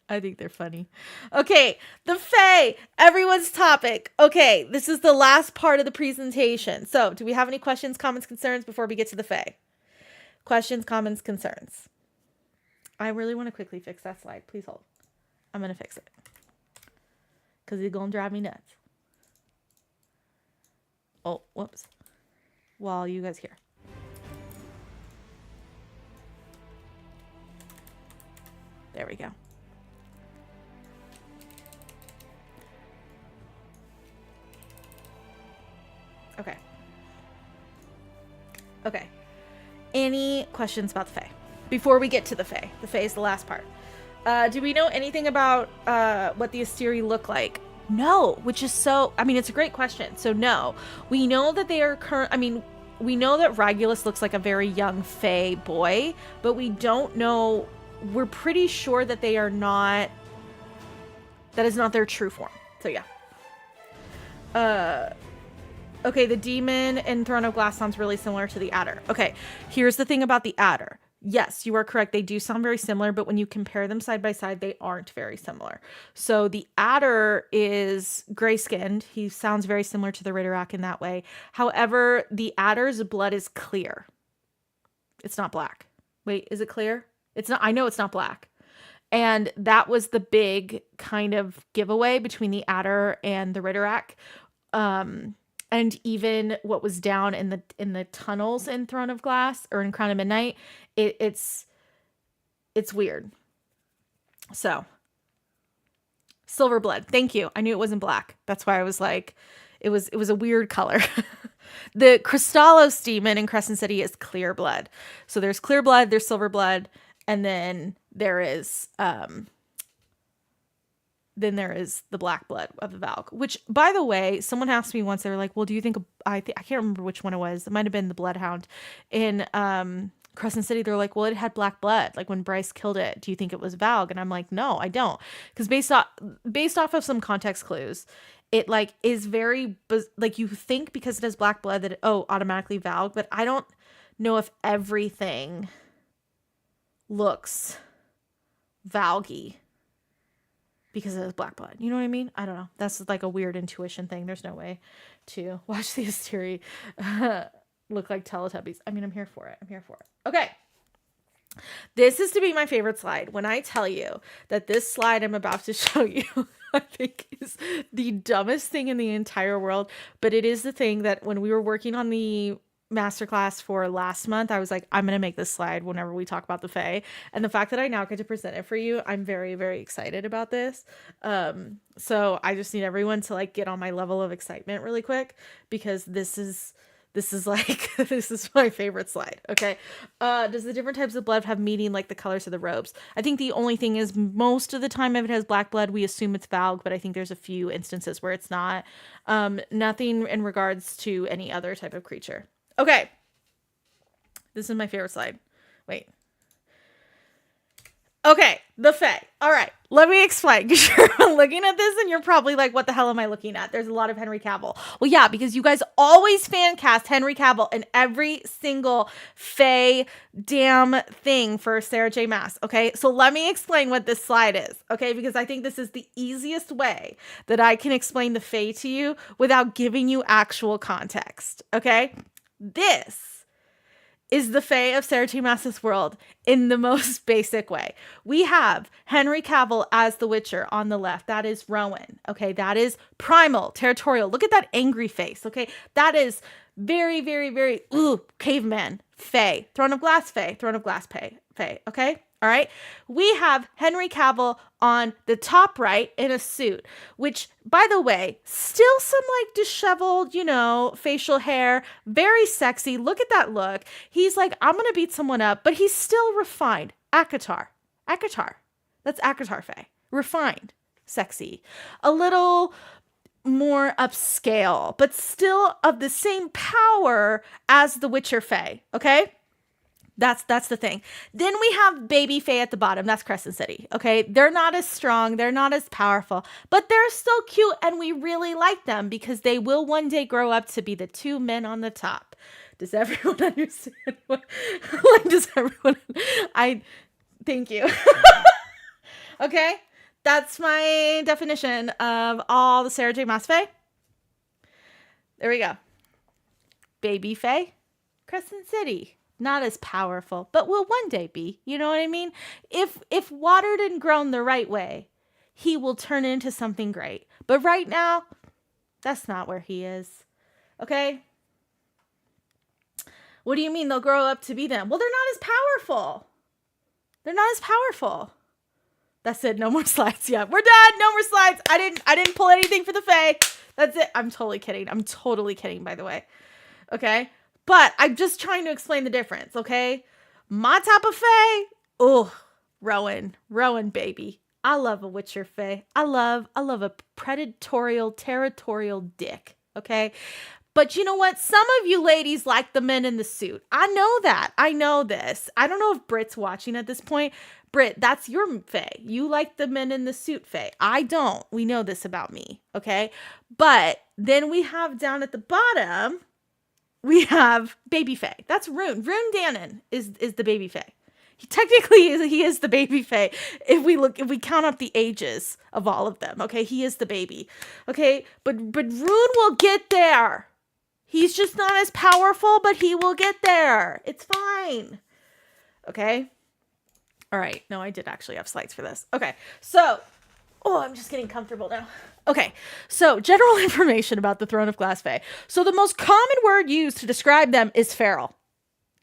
I think they're funny. Okay, the Fae, everyone's topic. Okay, this is the last part of the presentation. So, do we have any questions, comments, concerns before we get to the Fae? Questions, comments, concerns. I really want to quickly fix that slide. Please hold. I'm going to fix it. Because it's going to drive me nuts. Oh, whoops. While you guys hear. There we go. Okay. Okay. Any questions about the Fae? Before we get to the Fae. The Fae is the last part. Do we know anything about what the Asteri look like? No, which is so... I mean, it's a great question. So, no. We know that they are we know that Regulus looks like a very young Fae boy, but we don't know... We're pretty sure that they are not... That is not their true form. So, yeah. Okay, the demon in Throne of Glass sounds really similar to the adder. Okay, here's the thing about the adder. Yes, you are correct. They do sound very similar, but when you compare them side by side, they aren't very similar. So the adder is gray-skinned. He sounds very similar to the Rak in that way. However, the adder's blood is clear. It's not black. Wait, is it clear? It's not. I know it's not black. And that was the big kind of giveaway between the adder and the Rak. And even what was down in the tunnels in Throne of Glass or in Crown of Midnight, it's weird. So, silver blood. Thank you. I knew it wasn't black. That's why I was like, it was a weird color. The Crystallos demon in Crescent City is clear blood. So there's clear blood, there's silver blood, and then there is the black blood of the Valg, which, by the way, someone asked me once, they were like, well, do you think, I can't remember which one it was. It might've been the Bloodhound in Crescent City. They're like, well, it had black blood. Like when Bryce killed it, do you think it was Valg? And I'm like, no, I don't. Because based off of some context clues, it like is very, like you think because it has black blood that, automatically Valg, but I don't know if everything looks Valgy because it has black blood. You know what I mean? I don't know. That's like a weird intuition thing. There's no way to watch the Asteri look like Teletubbies. I mean, I'm here for it. Okay. This is to be my favorite slide. When I tell you that this slide I'm about to show you, I think is the dumbest thing in the entire world, but it is the thing that when we were working on the masterclass for last month, I was like, I'm going to make this slide whenever we talk about the Fae. And the fact that I now get to present it for you, I'm very, very excited about this. So I just need everyone to like get on my level of excitement really quick, because this is like, this is my favorite slide. Okay. Does the different types of blood have meaning like the colors of the robes? I think the only thing is most of the time if it has black blood, we assume it's Valg, but I think there's a few instances where it's not. Nothing in regards to any other type of creature. Okay. This is my favorite slide. Wait. Okay, the Fae. All right, let me explain, because you're looking at this and you're probably like, what the hell am I looking at? There's a lot of Henry Cavill. Well, yeah, because you guys always fan cast Henry Cavill in every single Fae damn thing for Sarah J. Maas, okay? So let me explain what this slide is, okay? Because I think this is the easiest way that I can explain the Fae to you without giving you actual context, okay? This is the Fae of Sarah J. Maas's world in the most basic way. We have Henry Cavill as the Witcher on the left. That is Rowan. Okay, that is primal, territorial. Look at that angry face. Okay, that is very, very, very, caveman, Fae. Throne of Glass Fay, Throne of Glass Fay. Okay, all right. We have Henry Cavill on the top right in a suit, which, by the way, still some like disheveled, facial hair, very sexy. Look at that look. He's like, I'm going to beat someone up, but he's still refined. Acatar. That's Acatar Fay. Refined, sexy, a little more upscale, but still of the same power as the Witcher Fay. Okay. That's the thing. Then we have baby Fae at the bottom. That's Crescent City. Okay. They're not as strong. They're not as powerful, but they're still cute. And we really like them because they will one day grow up to be the two men on the top. Does everyone understand thank you. Okay. That's my definition of all the Sarah J. Maas Fae. There we go. Baby Fae, Crescent City. Not as powerful, but will one day be. You know what I mean? If watered and grown the right way, he will turn into something great. But right now, that's not where he is. Okay? What do you mean they'll grow up to be them? Well, they're not as powerful. That's it. No more slides. Yeah, we're done. No more slides. I didn't pull anything for the Fae. That's it. I'm totally kidding, by the way. Okay? But I'm just trying to explain the difference, okay? My type of Fae, Rowan, baby. I love a Witcher Fae. I love a territorial dick, okay? But you know what? Some of you ladies like the men in the suit. I know that. I know this. I don't know if Brit's watching at this point. Brit, that's your Fae. You like the men in the suit Fae. I don't. We know this about me, okay? But then we have down at the bottom, we have baby Fae. That's Rune. Rune Dannon is the baby Fae. He is the baby Fae. If we count up the ages of all of them, okay, he is the baby. Okay, but Rune will get there. He's just not as powerful, but he will get there. It's fine. Okay. All right. No, I did actually have slides for this. Okay. So, I'm just getting comfortable now. Okay, so general information about the Throne of Glass Fay. So the most common word used to describe them is feral.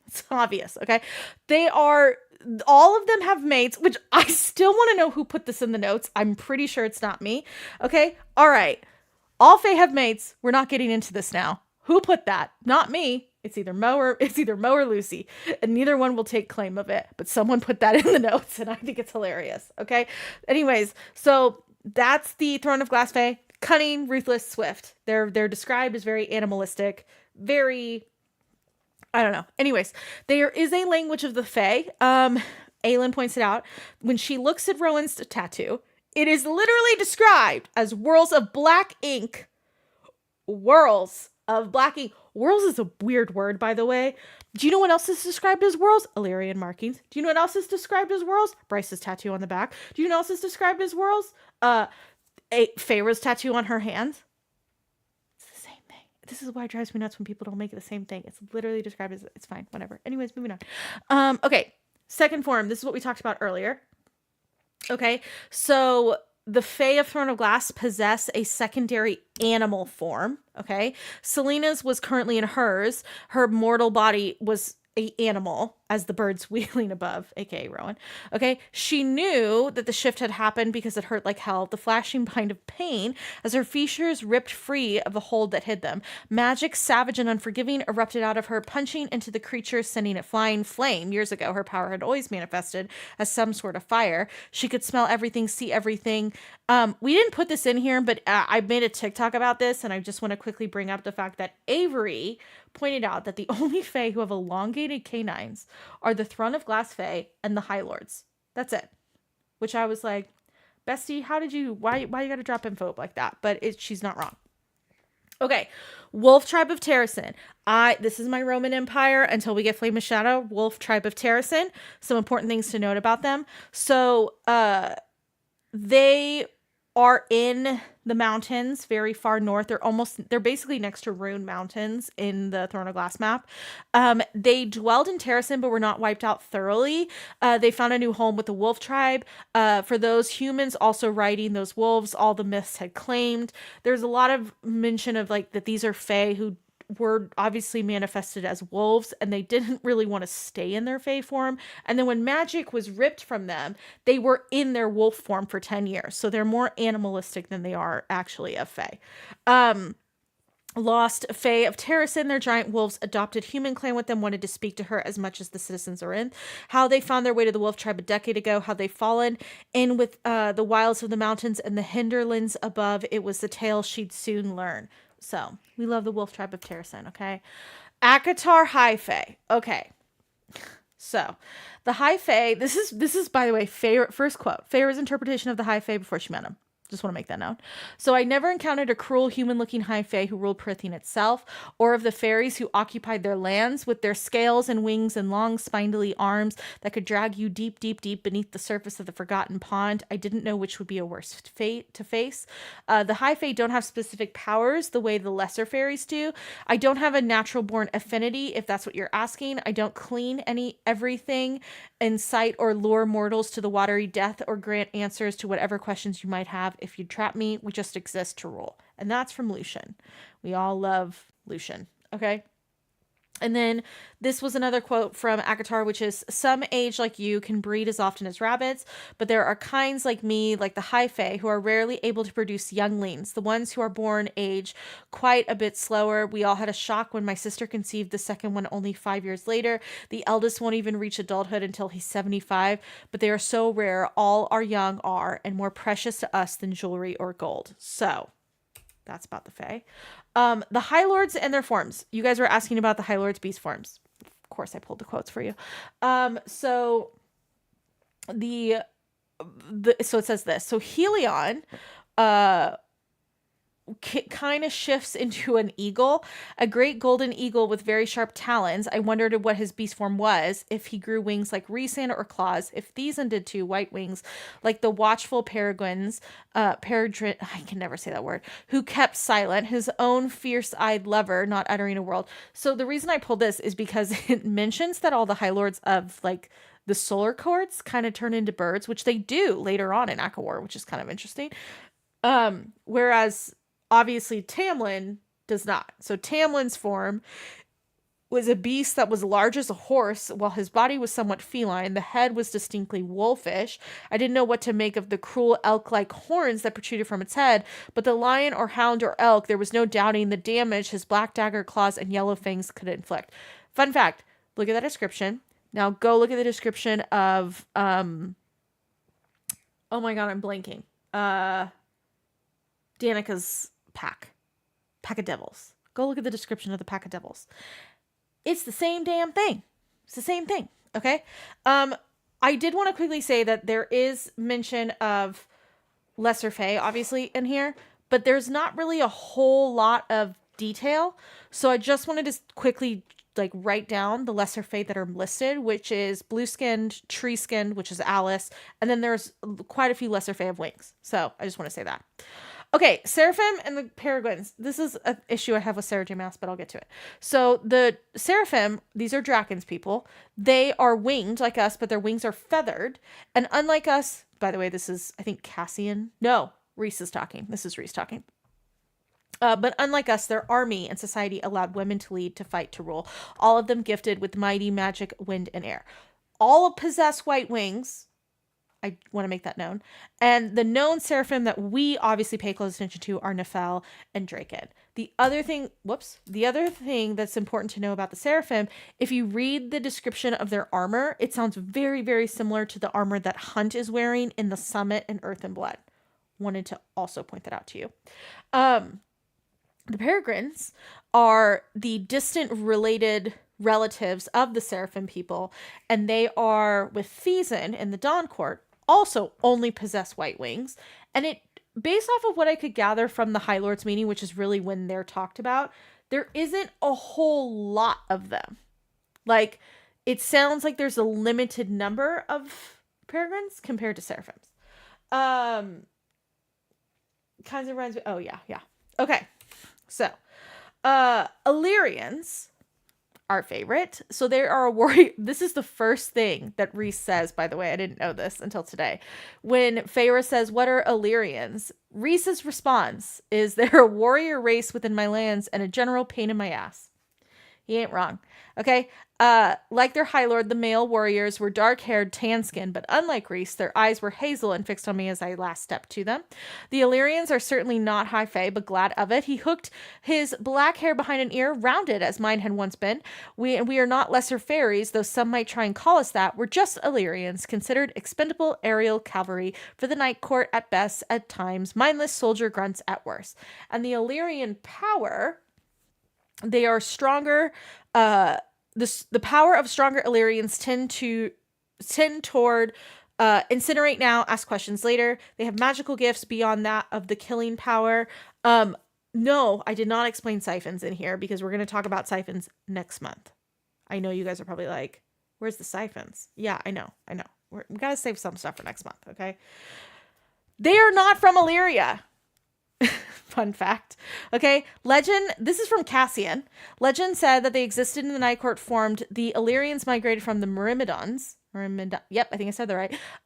It's obvious, okay? All of them have mates, which I still want to know who put this in the notes. I'm pretty sure it's not me, okay? All right, all Fae have mates. We're not getting into this now. Who put that? Not me. It's either Mo or Lucy, and neither one will take claim of it, but someone put that in the notes, and I think it's hilarious, okay? Anyways, so that's the Throne of Glass Fay. Cunning, ruthless, swift. They're described as very animalistic, very, I don't know. Anyways, there is a language of the Fae. Aelin points it out. When she looks at Rowan's tattoo, it is literally described as whirls of black ink. Whirls of black ink. Whirls is a weird word, by the way. Do you know what else is described as whirls? Illyrian markings. Do you know what else is described as whirls? Bryce's tattoo on the back. Do you know what else is described as whirls? Feyre's tattoo on her hand. It's the same thing. This is why it drives me nuts when people don't make it the same thing. It's literally described as, it's fine, whatever. Anyways, moving on. Okay, second form. This is what we talked about earlier. Okay, so the Fae of Throne of Glass possess a secondary animal form, okay? Selena's was currently in hers. Her mortal body was a animal, as the birds wheeling above, aka Rowan. Okay, she knew that the shift had happened because it hurt like hell. The flashing bind of pain as her features ripped free of the hold that hid them. Magic, savage and unforgiving, erupted out of her, punching into the creature, sending it flying. Flame. Years ago, her power had always manifested as some sort of fire. She could smell everything, see everything. We didn't put this in here, but I made a TikTok about this, and I just want to quickly bring up the fact that Avery pointed out that the only Fae who have elongated canines are the Throne of Glass Fay and the High Lords. That's it. Which I was like, bestie, why you gotta drop info like that? But she's not wrong. Okay, Wolf Tribe of Terrasen. This is my Roman Empire until we get Flame of Shadow. Wolf Tribe of Terrasen. Some important things to note about them. So, they are in the mountains very far north. They're basically next to Rune Mountains in the Throne of Glass map. They dwelled in Terrasen, but were not wiped out thoroughly. They found a new home with the wolf tribe. For those humans also riding those wolves, all the myths had claimed. There's a lot of mention of like that these are Fae who were obviously manifested as wolves, and they didn't really want to stay in their Fae form. And then when magic was ripped from them, they were in their wolf form for 10 years. So they're more animalistic than they are actually a Fae. Lost Fae of Terrasen, their giant wolves adopted human clan with them, wanted to speak to her as much as the citizens are in. How they found their way to the wolf tribe a decade ago, how they've fallen in with the wilds of the mountains and the hinterlands above. It was the tale she'd soon learn. So, we love the wolf tribe of Terrasen, okay? Acatar High Fay. Okay. So, the High Fay, this is by the way, first quote. Feyre's interpretation of the High Fay before she met him. Just want to make that known. So I never encountered a cruel human-looking High Fay who ruled Prythian itself, or of the fairies who occupied their lands with their scales and wings and long spindly arms that could drag you deep, deep, deep beneath the surface of the forgotten pond. I didn't know which would be a worse fate to face. The High Fay don't have specific powers the way the lesser fairies do. I don't have a natural-born affinity, if that's what you're asking. I don't clean everything, incite or lure mortals to the watery death, or grant answers to whatever questions you might have. If you trap me, we just exist to rule. And that's from Lucian. We all love Lucian. Okay. And then this was another quote from Acatar, which is, some age like you can breed as often as rabbits, but there are kinds like me, like the High Fay, who are rarely able to produce younglings. The ones who are born age quite a bit slower. We all had a shock when my sister conceived the second one only 5 years later. The eldest won't even reach adulthood until he's 75, but they are so rare. All our young are, and more precious to us than jewelry or gold. So that's about the Fae. The High Lords and their forms. You guys were asking about the High Lords beast forms. Of course, I pulled the quotes for you. So it says this. So Helion, kind of shifts into an eagle, a great golden eagle with very sharp talons. I wondered what his beast form was, if he grew wings like Rhysand or claws, if these undid too, white wings, like the watchful peregrines, I can never say that word, who kept silent, his own fierce-eyed lover, not uttering a word. So the reason I pulled this is because it mentions that all the High Lords of, like, the solar courts kind of turn into birds, which they do later on in Aquawar, which is kind of interesting. Whereas obviously Tamlin does not. So Tamlin's form was a beast that was large as a horse, while his body was somewhat feline. The head was distinctly wolfish. I didn't know what to make of the cruel elk-like horns that protruded from its head, but the lion or hound or elk, there was no doubting the damage his black dagger claws and yellow fangs could inflict. Fun fact, look at that description. Now go look at the description of, oh my god, I'm blanking. Danica's pack of devils. Go look at the description of the pack of devils. It's the same damn thing. It's the same thing. Okay. I did want to quickly say that there is mention of lesser Fae, obviously, in here, but there's not really a whole lot of detail. So I just wanted to quickly write down the lesser Fae that are listed, which is blue-skinned, tree-skinned, which is Alice, and then there's quite a few lesser Fae of wings. So I just want to say that. Okay, Seraphim and the Peregrines. This is an issue I have with Sarah J. Maas, but I'll get to it. So the Seraphim, these are Draken's people. They are winged like us, but their wings are feathered. And unlike us, by the way, this is, I think, Cassian. No, Rhys is talking. This is Rhys talking. But unlike us, their army and society allowed women to lead, to fight, to rule. All of them gifted with mighty magic, wind, and air. All possess white wings. I want to make that known. And the known Seraphim that we obviously pay close attention to are Nephel and Draken. The other thing that's important to know about the Seraphim, if you read the description of their armor, it sounds very, very similar to the armor that Hunt is wearing in the Summit in Earth and Blood. Wanted to also point that out to you. The Peregrines are the distant related relatives of the Seraphim people, and they are with Thiessen in the Dawn Court, also only possess white wings. And it, based off of what I could gather from the High Lords meeting, which is really when they're talked about, there isn't a whole lot of them. Like, it sounds like there's a limited number of Peregrines compared to Seraphims. kinds of rhymes. Oh, yeah. Okay. So, Illyrians, our favorite. So they are a warrior. This is the first thing that Rhys says, by the way. I didn't know this until today. When Feyre says, what are Illyrians? Rhys's response is, they're a warrior race within my lands and a general pain in my ass. He ain't wrong. Okay. Like their High Lord, the male warriors were dark-haired, tan-skinned, but unlike Rhys, their eyes were hazel and fixed on me as I last stepped to them. The Illyrians are certainly not High Fay, but glad of it. He hooked his black hair behind an ear, rounded as mine had once been. We are not lesser fairies, though some might try and call us that. We're just Illyrians, considered expendable aerial cavalry for the night court at best, at times, mindless soldier grunts at worst. And the Illyrian power, they are stronger. The power of stronger Illyrians tend toward incinerate now, ask questions later. They have magical gifts beyond that of the killing power. No, I did not explain siphons in here because we're going to talk about siphons next month. I know you guys are probably like, where's the siphons? Yeah, I know. We got to save some stuff for next month, okay? They are not from Illyria. Fun fact. Okay. Legend. This is from Cassian. Legend said that they existed in the Night Court formed. The Illyrians migrated from the Myrmidons. Yep, I think I said that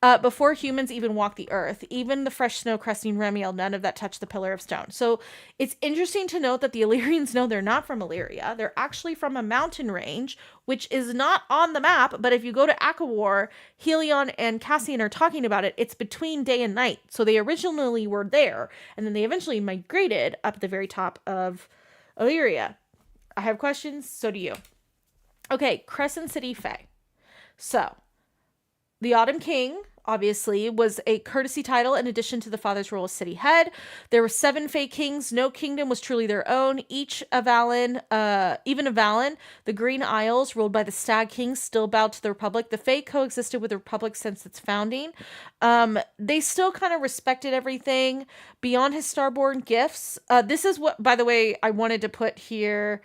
right. Before humans even walked the earth, even the fresh snow cresting Remiel, none of that touched the Pillar of Stone. So it's interesting to note that the Illyrians know they're not from Illyria. They're actually from a mountain range, which is not on the map. But if you go to Akawar, Helion and Cassian are talking about it. It's between day and night. So they originally were there, and then they eventually migrated up at the very top of Illyria. I have questions. So do you. Okay, Crescent City Fay. So, the Autumn King, obviously, was a courtesy title in addition to the father's role as city head. There were 7 Fey kings. No kingdom was truly their own. Each Avalon, even Avalon, the Green Isles, ruled by the Stag Kings, still bowed to the Republic. The Fey coexisted with the Republic since its founding. They still kind of respected everything beyond his starborn gifts. This is what, by the way, I wanted to put here.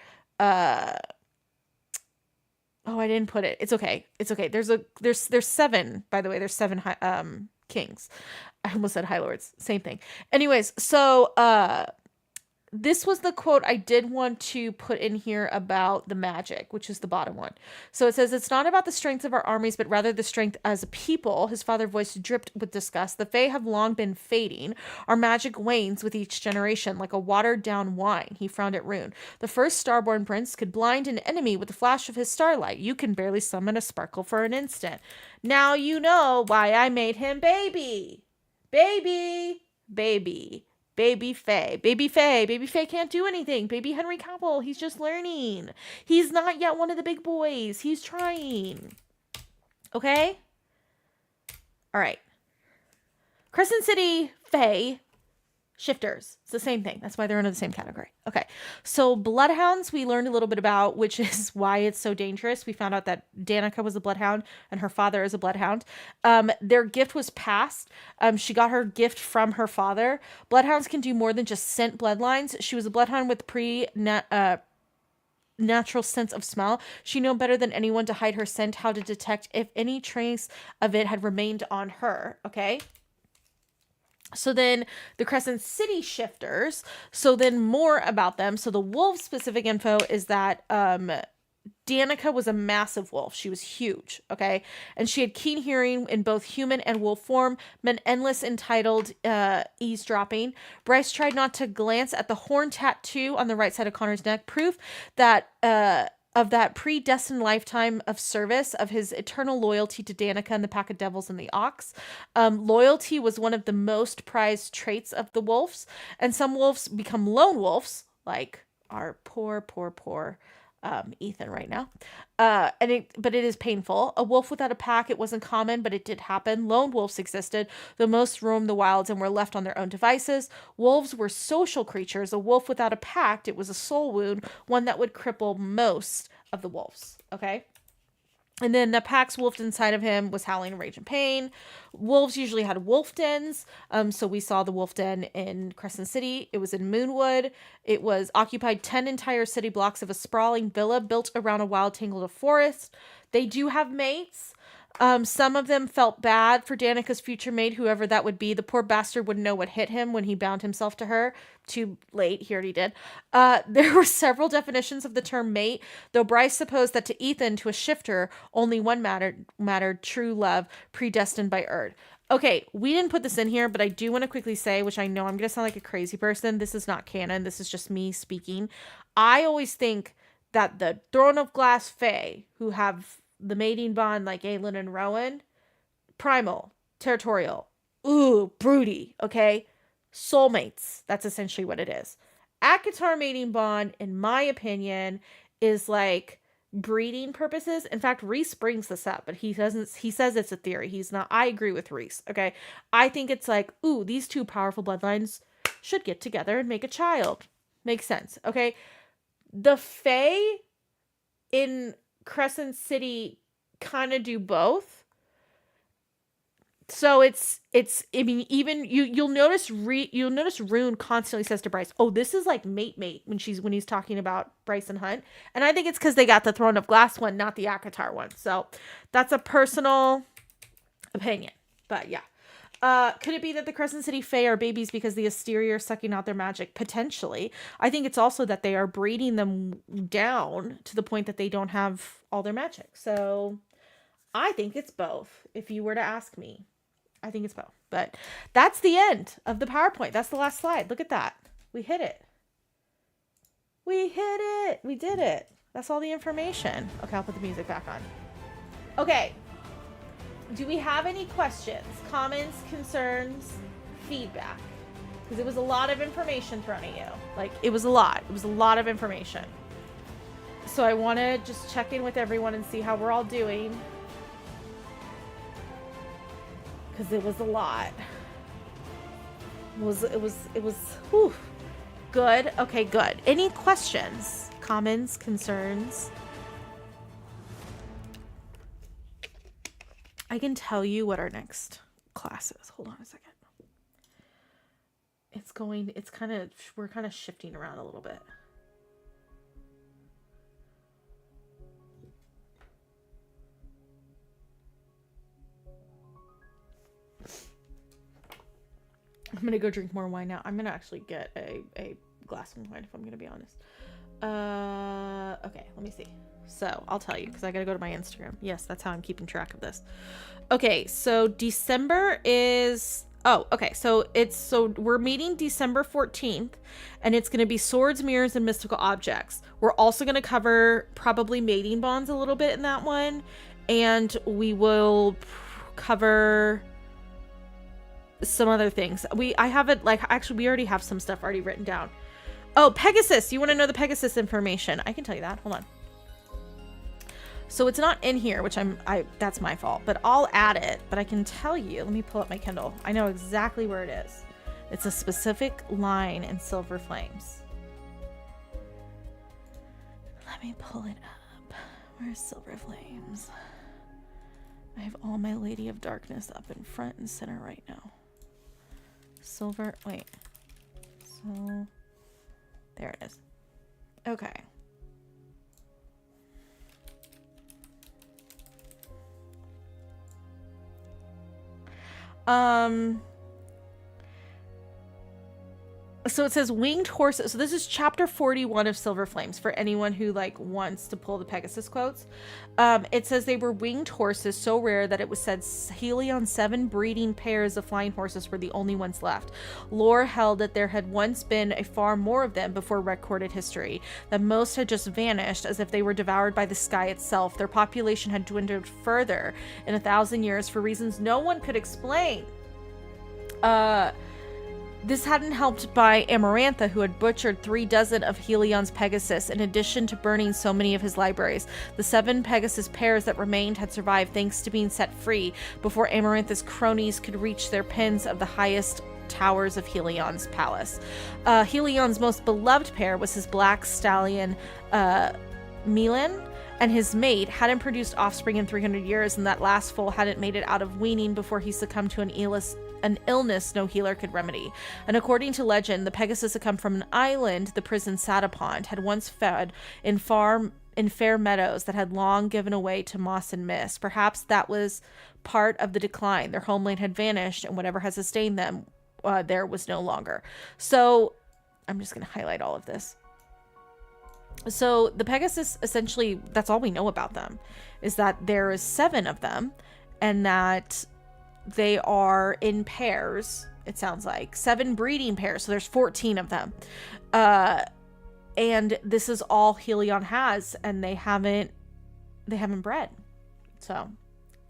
Oh, I didn't put it. It's okay. There's 7, by the way. There's 7 kings. I almost said High Lords. Same thing. Anyways, so this was the quote I did want to put in here about the magic, which is the bottom one. So it says, it's not about the strength of our armies, but rather the strength as a people. His father voice dripped with disgust. The Fae have long been fading. Our magic wanes with each generation, like a watered down wine. He frowned at Rune. The first starborn prince could blind an enemy with the flash of his starlight. You can barely summon a sparkle for an instant. Now you know why I made him baby. Baby. Baby Faye. Baby Faye can't do anything. Baby Henry Cavill, he's just learning. He's not yet one of the big boys. He's trying. Okay? All right. Crescent City Fay shifters. It's the same thing. That's why they're under the same category. Okay. So bloodhounds we learned a little bit about, which is why it's so dangerous. We found out that Danica was a bloodhound and her father is a bloodhound. Their gift was passed. She got her gift from her father. Bloodhounds can do more than just scent bloodlines. She was a bloodhound with natural sense of smell. She knew better than anyone to hide her scent, how to detect if any trace of it had remained on her. Okay. So then the Crescent City shifters. So then more about them. So the wolf specific info is that Danica was a massive wolf. She was huge. Okay. And she had keen hearing in both human and wolf form, meant endless entitled eavesdropping. Bryce tried not to glance at the horn tattoo on the right side of Connor's neck, proof that of that predestined lifetime of service, of his eternal loyalty to Danica and the Pack of Devils and the Ox. Loyalty was one of the most prized traits of the wolves, and some wolves become lone wolves, like our poor Ethan right now. But it is painful. A wolf without a pack, it wasn't common, but it did happen. Lone wolves existed, though most roamed the wilds and were left on their own devices. Wolves were social creatures. A wolf without a pact, it was a soul wound, one that would cripple most of the wolves. Okay? And then the packs wolfed inside of him was howling, rage, and pain. Wolves usually had wolf dens. So we saw the wolf den in Crescent City. It was in Moonwood. It was occupied 10 entire city blocks of a sprawling villa built around a wild tangle of forest. They do have mates. Some of them felt bad for Danica's future mate, whoever that would be. The poor bastard wouldn't know what hit him when he bound himself to her. Too late, he already did. There were several definitions of the term mate, though Bryce supposed that to Ethan, to a shifter, only one mattered, true love, predestined by Erd. Okay, we didn't put this in here, but I do want to quickly say, which I know I'm going to sound like a crazy person. This is not canon. This is just me speaking. I always think that the Throne of Glass Fay, who have the mating bond like Aelin and Rowan, primal, territorial, broody, okay? Soulmates. That's essentially what it is. Acatar mating bond, in my opinion, is like breeding purposes. In fact, Reese brings this up, but he says it's a theory. He's not, I agree with Reese, okay? I think it's like, these two powerful bloodlines should get together and make a child. Makes sense, okay? The Fae in Crescent City kind of do both. So it's I mean, even you'll notice Rune constantly says to Bryce, this is like mate when he's talking about Bryce and Hunt. And I think it's because they got the Throne of Glass one, not the Acatar one. So that's a personal opinion. But yeah. Could it be that the Crescent City Fay are babies because the Asteri are sucking out their magic? Potentially. I think it's also that they are breeding them down to the point that they don't have all their magic. So I think it's both. If you were to ask me, I think it's both. But that's the end of the PowerPoint. That's the last slide. Look at that. We hit it. We hit it. We did it. That's all the information. Okay, I'll put the music back on. Okay. Do we have any questions, comments, concerns, feedback? Because it was a lot of information thrown at you. Like, it was a lot. It was a lot of information. So I want to just check in with everyone and see how we're all doing. Because it was a lot. It was whew. Good. Okay, good. Any questions, comments, concerns? I can tell you what our next class is. Hold on a second. We're kind of shifting around a little bit. I'm going to go drink more wine now. I'm going to actually get a glass of wine if I'm going to be honest. Okay, let me see. So I'll tell you because I got to go to my Instagram. Yes, that's how I'm keeping track of this. Okay, so December is... Oh, okay. So we're meeting December 14th, and it's going to be swords, mirrors, and mystical objects. We're also going to cover probably mating bonds a little bit in that one, and we will cover some other things. I have it like actually we already have some stuff already written down. Oh, Pegasus. You want to know the Pegasus information? I can tell you that. Hold on. So it's not in here, which that's my fault, but I'll add it, but I can tell you, let me pull up my Kindle. I know exactly where it is. It's a specific line in Silver Flames. Let me pull it up. Where's Silver Flames? I have all my Lady of Darkness up in front and center right now. So, there it is. Okay. So it says winged horses. So this is chapter 41 of Silver Flames for anyone who wants to pull the Pegasus quotes. It says they were winged horses so rare that it was said Helion's 7 breeding pairs of flying horses were the only ones left. Lore held that there had once been a far more of them before recorded history, that most had just vanished as if they were devoured by the sky itself. Their population had dwindled further in 1,000 years for reasons no one could explain. This hadn't helped by Amarantha, who had butchered 36 of Helion's Pegasus, in addition to burning so many of his libraries. The 7 Pegasus pairs that remained had survived thanks to being set free before Amarantha's cronies could reach their pens of the highest towers of Helion's palace. Helion's most beloved pair was his black stallion, Milan, and his mate hadn't produced offspring in 300 years, and that last foal hadn't made it out of weaning before he succumbed to an an illness no healer could remedy. And according to legend, the Pegasus had come from an island the prison sat upon, had once fed in fair meadows that had long given away to moss and mist. Perhaps that was part of the decline. Their homeland had vanished, and whatever had sustained them there was no longer. So I'm just going to highlight all of this. So the Pegasus, essentially, that's all we know about them, is that there is 7 of them, and that they are in pairs, it sounds like. 7 breeding pairs, so there's 14 of them. And this is all Helion has, and they haven't bred. So,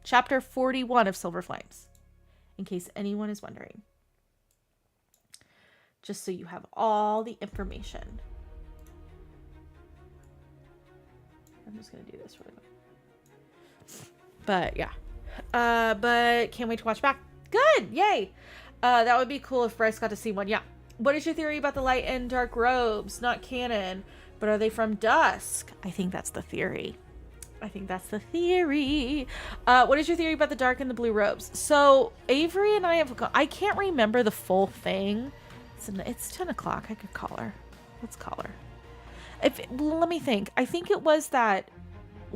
chapter 41 of Silver Flames, in case anyone is wondering. Just so you have all the information. I'm just going to do this really quick. But, yeah. But can't wait to watch back. Good! Yay! That would be cool if Bryce got to see one. Yeah. What is your theory about the light and dark robes? Not canon, but are they from Dusk? I think that's the theory. What is your theory about the dark and the blue robes? So, Avery and I I can't remember the full thing. It's 10 o'clock. I could call her. Let's call her. Let me think. I think it was that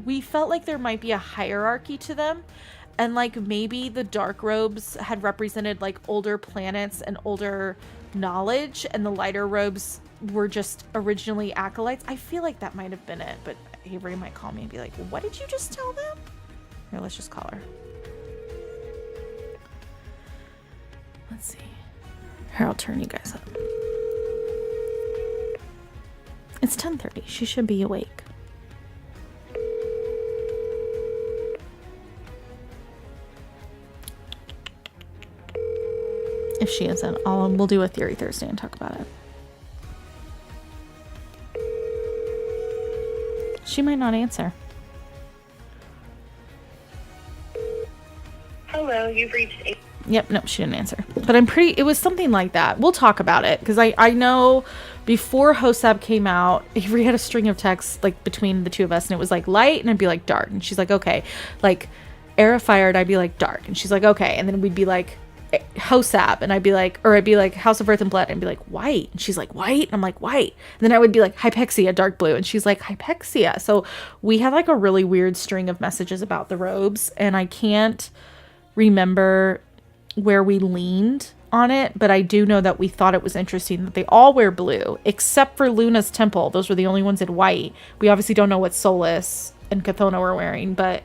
we felt like there might be a hierarchy to them, and like maybe the dark robes had represented like older planets and older knowledge, and the lighter robes were just originally acolytes. I feel like that might have been it, but Avery might call me and be like, what did you just tell them? Here, let's just call her. Let's see. Here, I'll turn you guys up. It's 10:30. She should be awake. If she isn't, we'll do a Theory Thursday and talk about it. She might not answer. Hello, you've reached... Yep, no, she didn't answer. But it was something like that. We'll talk about it, because I know before Hosab came out, Avery had a string of texts like between the two of us, and it was like light, and I'd be like dark, and she's like, okay. Like, Era Fired, I'd be like dark, and she's like, okay. And then we'd be like Hosab, and I'd be like House of Earth and Blood, and I'd be like white, and she's like white, and I'm like white, and then I would be like Hypexia, dark blue, and she's like Hypexia. So we had like a really weird string of messages about the robes, and I can't remember where we leaned on it, but I do know that we thought it was interesting that they all wear blue except for Luna's temple. Those were the only ones in white. We obviously don't know what Solus and Cathona were wearing, but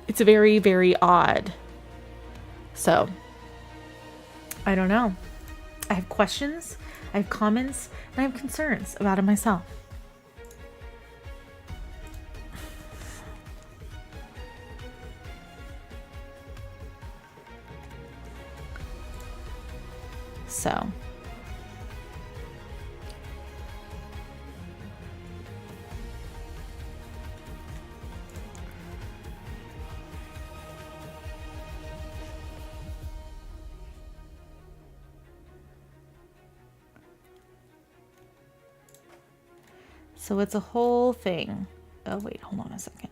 it's very, very odd. So I don't know. I have questions, I have comments, and I have concerns about it myself. So it's a whole thing. Oh wait, hold on a second.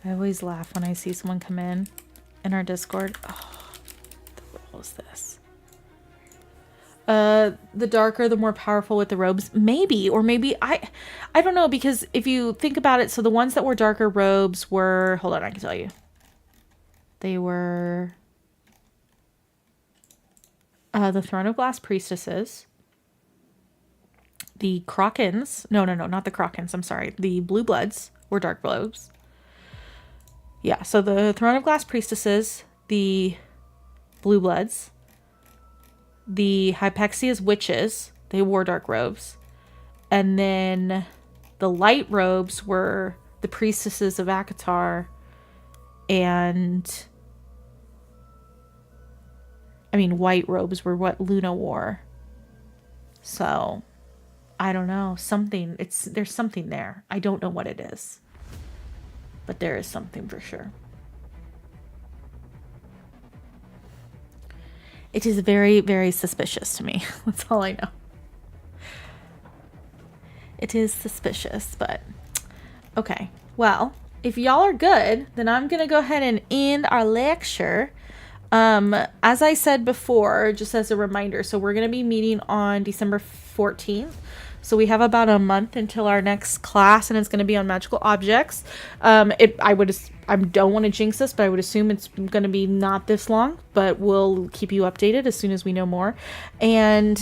I always laugh when I see someone come in our Discord. Oh, the roll is this. The darker, the more powerful with the robes. Maybe, or maybe, I don't know, because if you think about it, so the ones that were darker robes were, hold on, I can tell you. They were the Throne of Glass Priestesses, the Crockens, no, not the Crockens, I'm sorry, the Blue Bloods were dark robes. Yeah, so the Throne of Glass Priestesses, the Blue Bloods, the Hypexia's witches, they wore dark robes. And then the light robes were the priestesses of Acatar, and I mean white robes were what Luna wore. So I don't know, there's something there. I don't know what it is, but there is something for sure. It is very, very suspicious to me. That's all I know. It is suspicious, but okay. Well, if y'all are good, then I'm going to go ahead and end our lecture. As I said before, just as a reminder, so we're going to be meeting on December 14th. So we have about a month until our next class, and it's going to be on magical objects. I don't want to jinx this, but I would assume it's going to be not this long, but we'll keep you updated as soon as we know more. And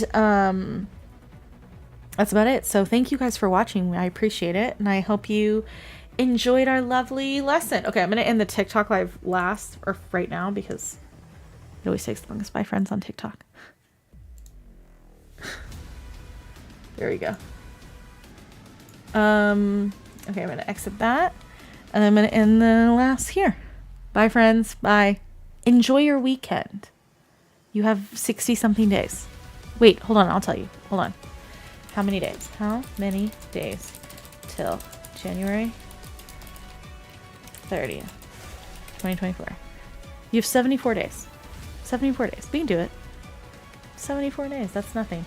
that's about it. So thank you guys for watching. I appreciate it, and I hope you enjoyed our lovely lesson. Okay, I'm going to end the TikTok live right now, because it always takes the longest. Bye, friends on TikTok. There we go. Okay, I'm going to exit that. And I'm going to end the last here. Bye, friends. Bye. Enjoy your weekend. You have 60-something days. Wait, hold on. I'll tell you. Hold on. How many days? How many days till January 30th, 2024? You have 74 days. 74 days. We can do it. 74 days. That's nothing.